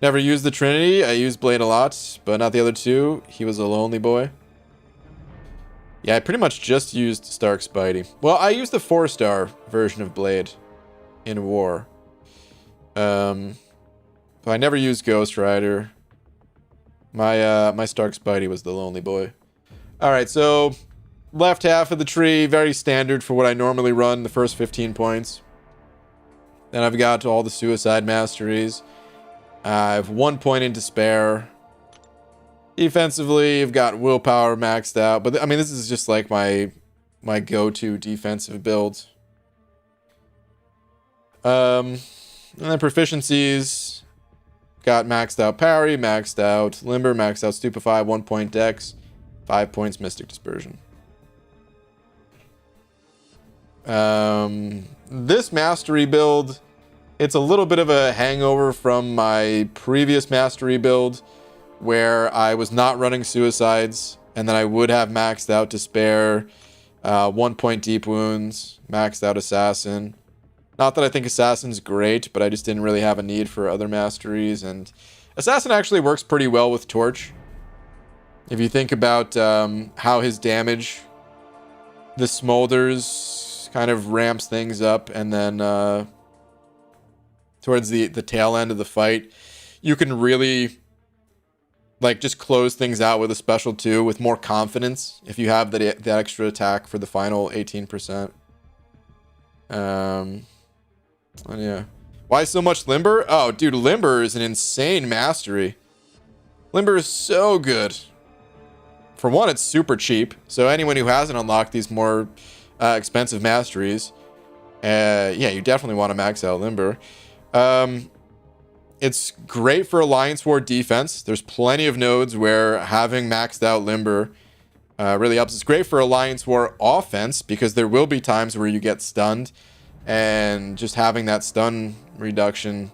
[SPEAKER 1] Never used the Trinity. I used Blade a lot, but not the other two. He was a lonely boy. Yeah, I pretty much just used Stark Spidey. Well, I used the 4-star version of Blade in War. But I never used Ghost Rider. My Stark Spidey was the lonely boy. Alright, so left half of the tree, very standard for what I normally run, the first 15 points. Then I've got all the Suicide Masteries. I have 1 point in Despair. Defensively, I've got Willpower maxed out. But, I mean, this is just like my go-to defensive build. And then Proficiencies. Got maxed out Parry, maxed out Limber, maxed out Stupefy, 1 point Dex, 5 points Mystic Dispersion. This Mastery build, it's a little bit of a hangover from my previous Mastery build where I was not running Suicides and then I would have maxed out Despair, 1 point Deep Wounds, maxed out Assassin. Not that I think Assassin's great, but I just didn't really have a need for other Masteries, and Assassin actually works pretty well with Torch. If you think about how his damage, the Smolders kind of ramps things up, and then towards the tail end of the fight, you can really like just close things out with a special 2 with more confidence if you have that extra attack for the final 18%. And yeah. Why so much Limber? Oh, dude, Limber is an insane mastery. Limber is so good. For one, it's super cheap. So anyone who hasn't unlocked these more expensive masteries, yeah, you definitely want to max out Limber. It's great for Alliance War defense. There's plenty of nodes where having maxed out Limber really helps. It's great for Alliance War offense because there will be times where you get stunned, and just having that stun reduction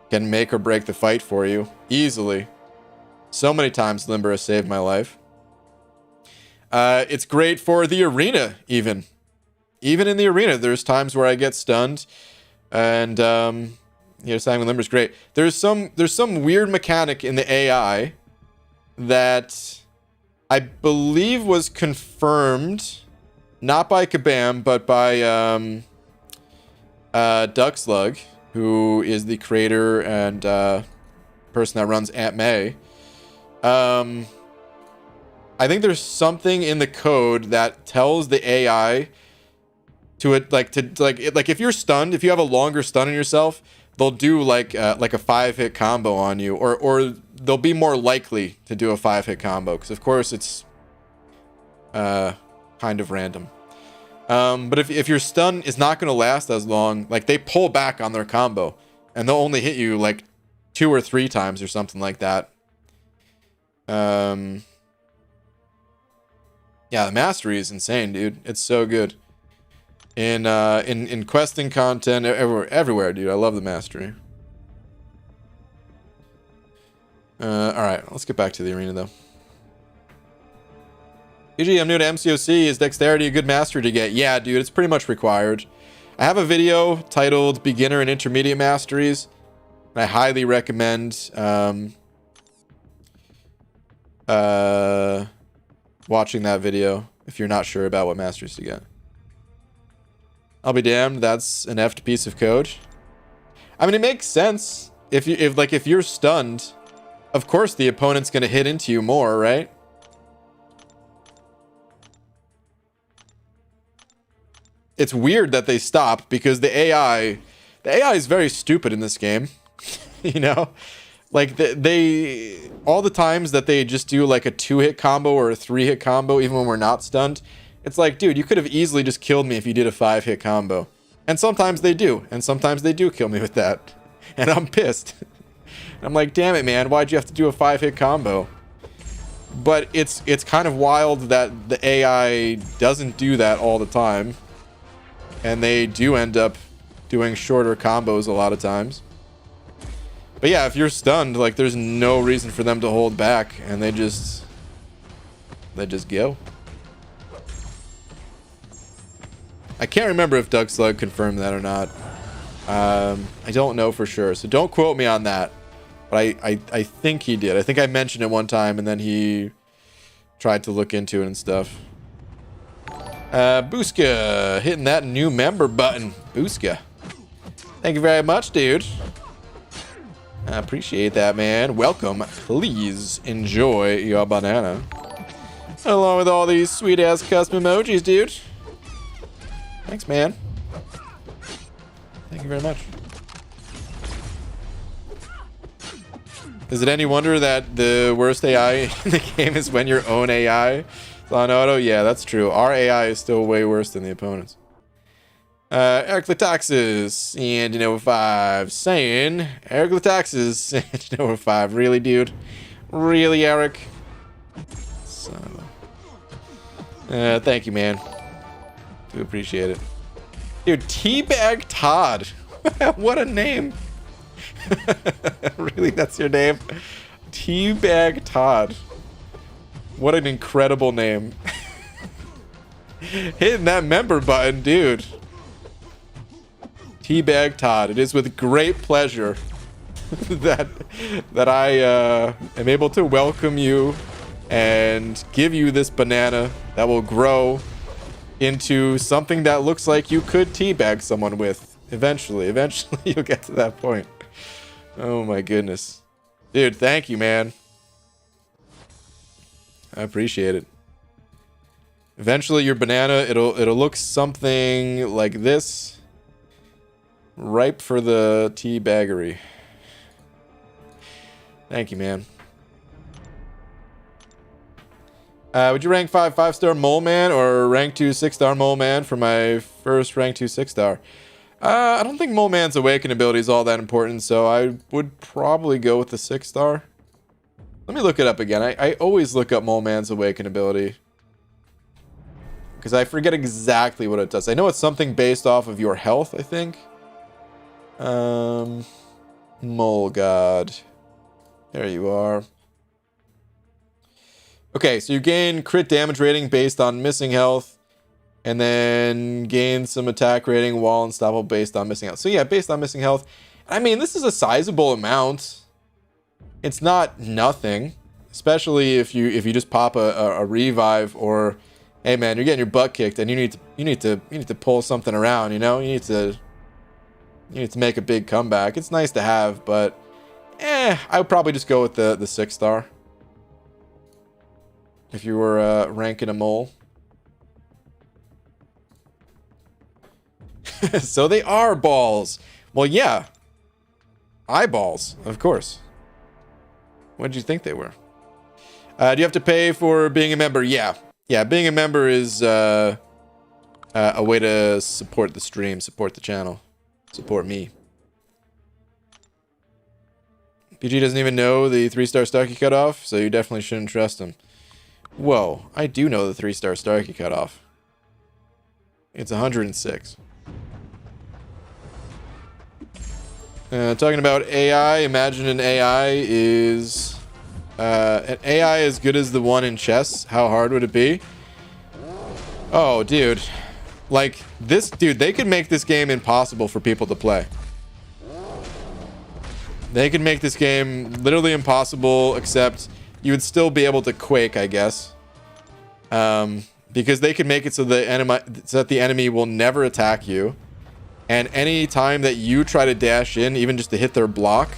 [SPEAKER 1] can make or break the fight for you easily. So many times Limber has saved my life. It's great for the arena, even in the arena. There's times where I get stunned, and you know, Simon Limber's great. There's some weird mechanic in the AI that I believe was confirmed, not by Kabam, but by Duckslug, who is the creator and person that runs Aunt May. I think there's something in the code that tells the AI to if you're stunned, if you have a longer stun on yourself, they'll do like a 5-hit combo on you, or they'll be more likely to do a 5-hit combo, because of course it's kind of random. But if your stun is not going to last as long, like they pull back on their combo and they'll only hit you like 2 or 3 times or something like that. Yeah, the mastery is insane, dude. It's so good. In questing content, everywhere, dude. I love the mastery. Alright, let's get back to the arena, though. PG, I'm new to MCOC. Is dexterity a good mastery to get? Yeah, dude, it's pretty much required. I have a video titled Beginner and Intermediate Masteries, and I highly recommend watching that video if you're not sure about what masteries to get. I'll be damned, that's an effed piece of code. I mean, it makes sense. If you're stunned, of course the opponent's gonna hit into you more, right? It's weird that they stop, because the AI is very stupid in this game. You know? Like, they all the times that they just do like a 2-hit combo or a 3-hit combo, even when we're not stunned, it's like, dude, you could have easily just killed me if you did a 5-hit combo. And sometimes they do. And sometimes they do kill me with that. And I'm pissed. I'm like, damn it, man. Why'd you have to do a 5-hit combo? But it's kind of wild that the AI doesn't do that all the time. And they do end up doing shorter combos a lot of times. But yeah, if you're stunned, like, there's no reason for them to hold back. And they just go. I can't remember if Duckslug confirmed that or not. I don't know for sure, so don't quote me on that. But I think he did. I think I mentioned it one time, and then he tried to look into it and stuff. Booska, hitting that new member button. Booska. Thank you very much, dude. I appreciate that, man. Welcome. Please enjoy your banana. Along with all these sweet-ass custom emojis, dude. Thanks, man. Thank you very much. Is it any wonder that the worst AI in the game is when your own AI is on auto? Yeah, that's true. Our AI is still way worse than the opponents. Eric Lataxis and over 5 saying Eric Lataxis and over 5. Really, dude? Really, Eric? Son of a... thank you, man. Do appreciate it. Dude, Teabag Todd. What a name. Really, that's your name? Teabag Todd. What an incredible name. Hitting that member button, dude. Teabag Todd. It is with great pleasure that I am able to welcome you and give you this banana that will grow into something that looks like you could teabag someone with. Eventually you'll get to that point. Oh my goodness. Dude, thank you, man. I appreciate it. Eventually your banana, it'll look something like this. Ripe for the teabaggery. Thank you, man. Would you rank 5-star Mole Man or rank 2 6-star Mole Man for my first rank 2 6-star? I don't think Mole Man's awaken ability is all that important, so I would probably go with the 6-star. Let me look it up again. I always look up Mole Man's awaken ability, because I forget exactly what it does. I know it's something based off of your health, I think. Mole God. There you are. Okay, so you gain crit damage rating based on missing health, and then gain some attack rating while unstoppable based on missing health. So yeah, based on missing health. I mean, this is a sizable amount. It's not nothing, especially if you just pop a revive, or hey man, you're getting your butt kicked and you need to pull something around, you know? You need to make a big comeback. It's nice to have, but I would probably just go with the 6-star. If you were ranking a mole. So they are balls. Well, yeah. Eyeballs, of course. What did you think they were? Do you have to pay for being a member? Yeah. Yeah, being a member is a way to support the stream, support the channel, support me. PG doesn't even know the 3-star Starkey cutoff, so you definitely shouldn't trust him. Whoa, I do know the 3-star Starkey cutoff. It's 106. Talking about AI, imagine an AI is... an AI as good as the one in chess. How hard would it be? Oh, dude. Like, this... Dude, they could make this game impossible for people to play. They could make this game literally impossible, except... you would still be able to quake, I guess. Because they could make it so that the enemy will never attack you. And any time that you try to dash in, even just to hit their block,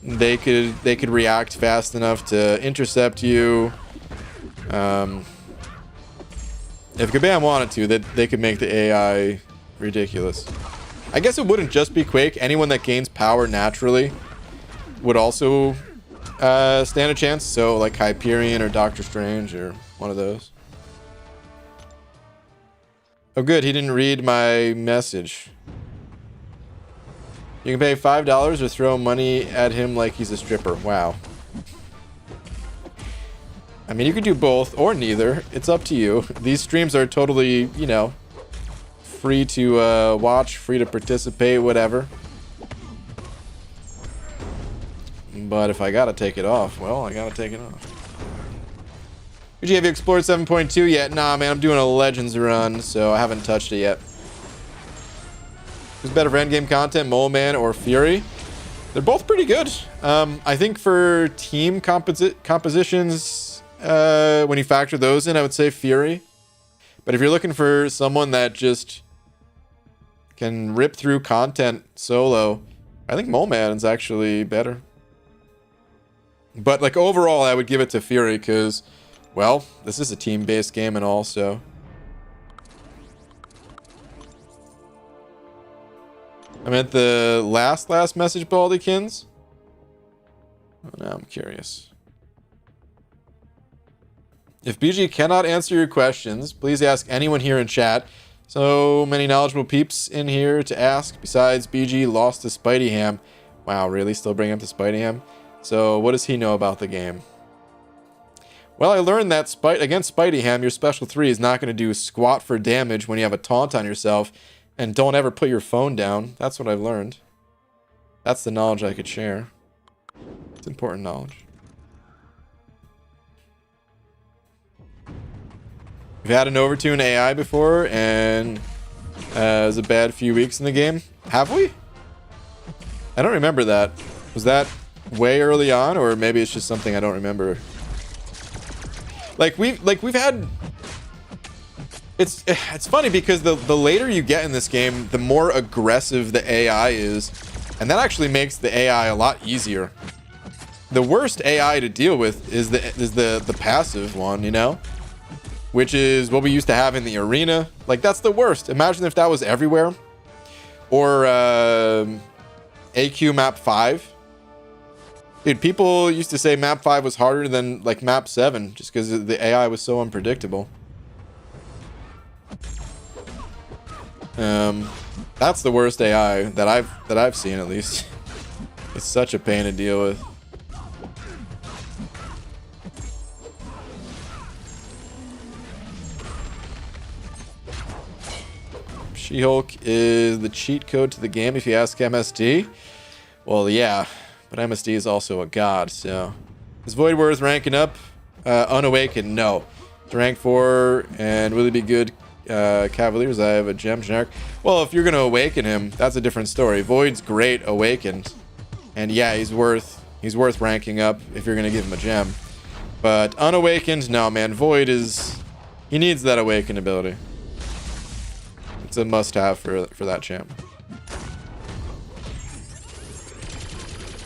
[SPEAKER 1] they could react fast enough to intercept you. If Kabam wanted to, they could make the AI ridiculous. I guess it wouldn't just be Quake. Anyone that gains power naturally would also stand a chance. So like Hyperion or Doctor Strange or one of those. Oh good, he didn't read my message. You can pay $5 or throw money at him like he's a stripper. Wow. I mean, you could do both or neither. It's up to you. These streams are totally, you know, free to watch, free to participate, whatever. But if I gotta take it off, well, I gotta take it off. Have you explored 7.2 yet? Nah, man, I'm doing a Legends run, so I haven't touched it yet. Who's better for endgame content, Mole Man or Fury? They're both pretty good. I think for team compositions, when you factor those in, I would say Fury. But if you're looking for someone that just can rip through content solo, I think Mole Man is actually better. But like overall, I would give it to Fury because, well, this is a team-based game and all, so. I meant the last message, Baldykins. Oh, now I'm curious. If BG cannot answer your questions, please ask anyone here in chat. So many knowledgeable peeps in here to ask. Besides, BG lost to Spidey Ham. Wow, really? Still bring up to Spidey Ham? So what does he know about the game? Well, I learned that against Spidey Ham, your special 3 is not going to do squat for damage when you have a taunt on yourself. And don't ever put your phone down. That's what I've learned. That's the knowledge I could share. It's important knowledge. We've had an Overtune AI before, and it was a bad few weeks in the game. Have we? I don't remember that. Was that way early on, or maybe it's just something I don't remember? Like we've had It's funny because the later you get in this game, the more aggressive the AI is, and that actually makes the AI a lot easier. The worst AI to deal with is the passive one, you know, which is what we used to have in the arena. Like, that's the worst. Imagine if that was everywhere. Or AQ map 5. Dude, people used to say map 5 was harder than like map 7 just because the AI was so unpredictable. That's the worst AI that I've seen, at least. It's such a pain to deal with. She-Hulk is the cheat code to the game if you ask MSD. Well, yeah, but MSD is also a god, so. Is Void worth ranking up? Unawakened, no. To rank 4 and really be good Cavaliers, I have a gem generic. Well, if you're going to awaken him, that's a different story. Void's great awakened. And yeah, he's worth ranking up if you're going to give him a gem. But unawakened, no, man. Void is... He needs that awaken ability. It's a must-have for that champ.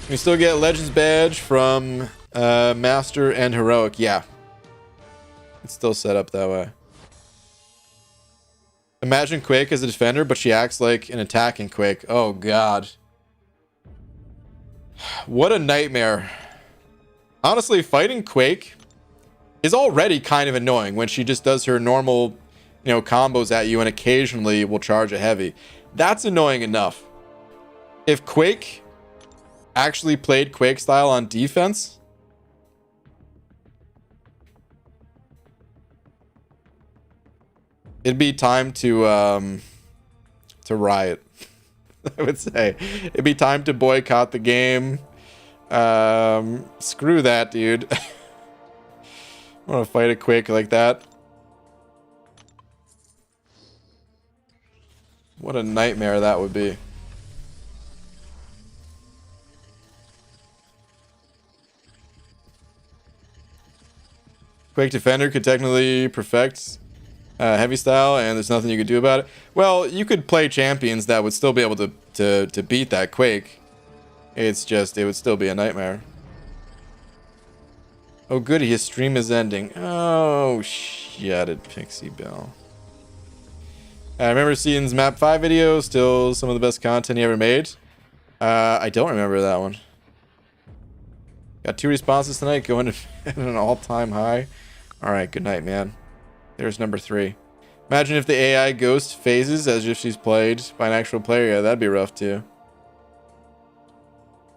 [SPEAKER 1] We still get Legends badge from Master and Heroic. Yeah. It's still set up that way. Imagine Quake as a defender, but she acts like an attacking Quake. Oh, God. What a nightmare. Honestly, fighting Quake is already kind of annoying when she just does her normal, you know, combos at you and occasionally will charge a heavy. That's annoying enough. If Quake actually played Quake style on defense, it'd be time to riot. I would say it'd be time to boycott the game. Screw that, dude. I want to fight a Quake like that. What a nightmare that would be. Quake Defender could technically perfect heavy style, and there's nothing you could do about it. Well, you could play champions that would still be able to beat that Quake. It's just, it would still be a nightmare. Oh, goody, his stream is ending. Oh, shit it, Pixie Bell. I remember seeing his map 5 video, still some of the best content he ever made. I don't remember that one. Got 2 responses tonight, going to an all-time high. Alright, good night, man. There's number 3. Imagine if the AI ghost phases as if she's played by an actual player. Yeah, that'd be rough too.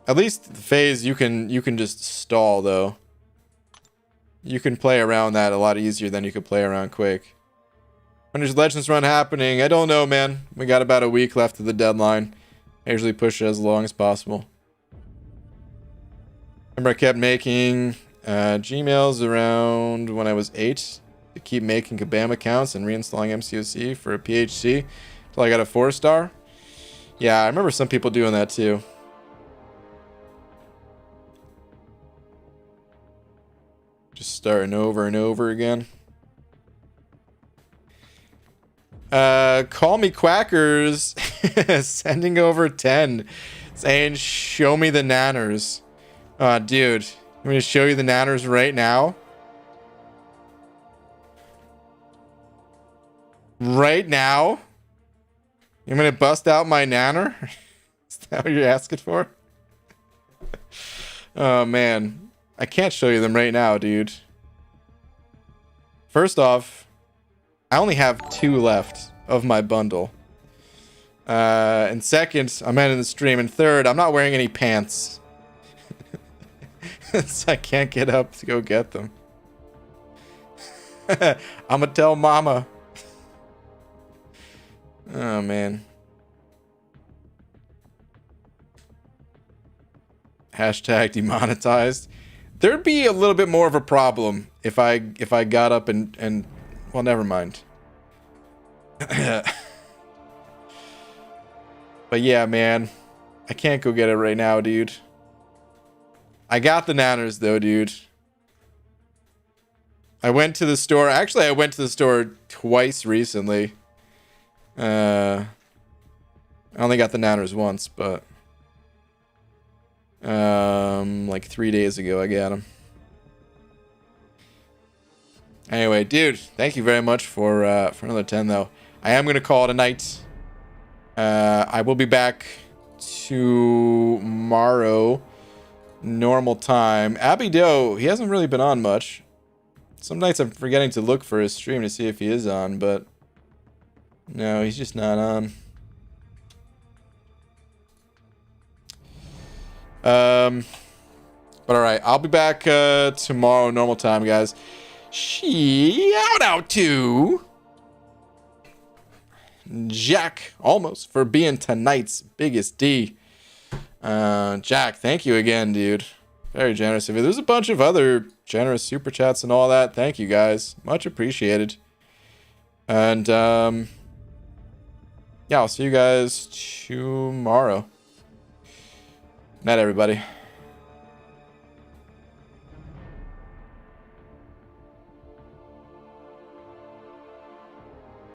[SPEAKER 1] At least the phase you can just stall though. You can play around that a lot easier than you could play around Quake. When is Legends run happening? I don't know, man. We got about a week left of the deadline. I usually push it as long as possible. Remember I kept making Gmails around when I was 8. To keep making Kabam accounts and reinstalling MCOC for a PHC till I got a 4-star. Yeah, I remember some people doing that too. Just starting over and over again. Call me Quackers sending over 10 saying show me the nanners. Dude, I'm gonna show you the nanners right now. Right now? You're gonna bust out my nanner? Is that what you're asking for? Oh, man. I can't show you them right now, dude. First off, I only have 2 left of my bundle. And second, I'm ending the stream. And third, I'm not wearing any pants. So I can't get up to go get them. I'ma tell mama. Oh, man. Hashtag demonetized. There'd be a little bit more of a problem if I got up and well, never mind. But yeah, man. I can't go get it right now, dude. I got the nanners though, dude. I went to the store. Actually, I went to the store twice recently. I only got the nanners once, but like 3 days ago I got them. Anyway, dude, thank you very much for another 10 though. I am gonna call it a night. I will be back tomorrow, normal time. Abby Doe, he hasn't really been on much. Some nights I'm forgetting to look for his stream to see if he is on, but no, he's just not on. But alright, I'll be back tomorrow, normal time, guys. Shout out to Jack, almost, for being tonight's biggest D. Jack, thank you again, dude. Very generous of you. There's a bunch of other generous super chats and all that. Thank you, guys. Much appreciated. And, yeah, I'll see you guys tomorrow. Night, everybody.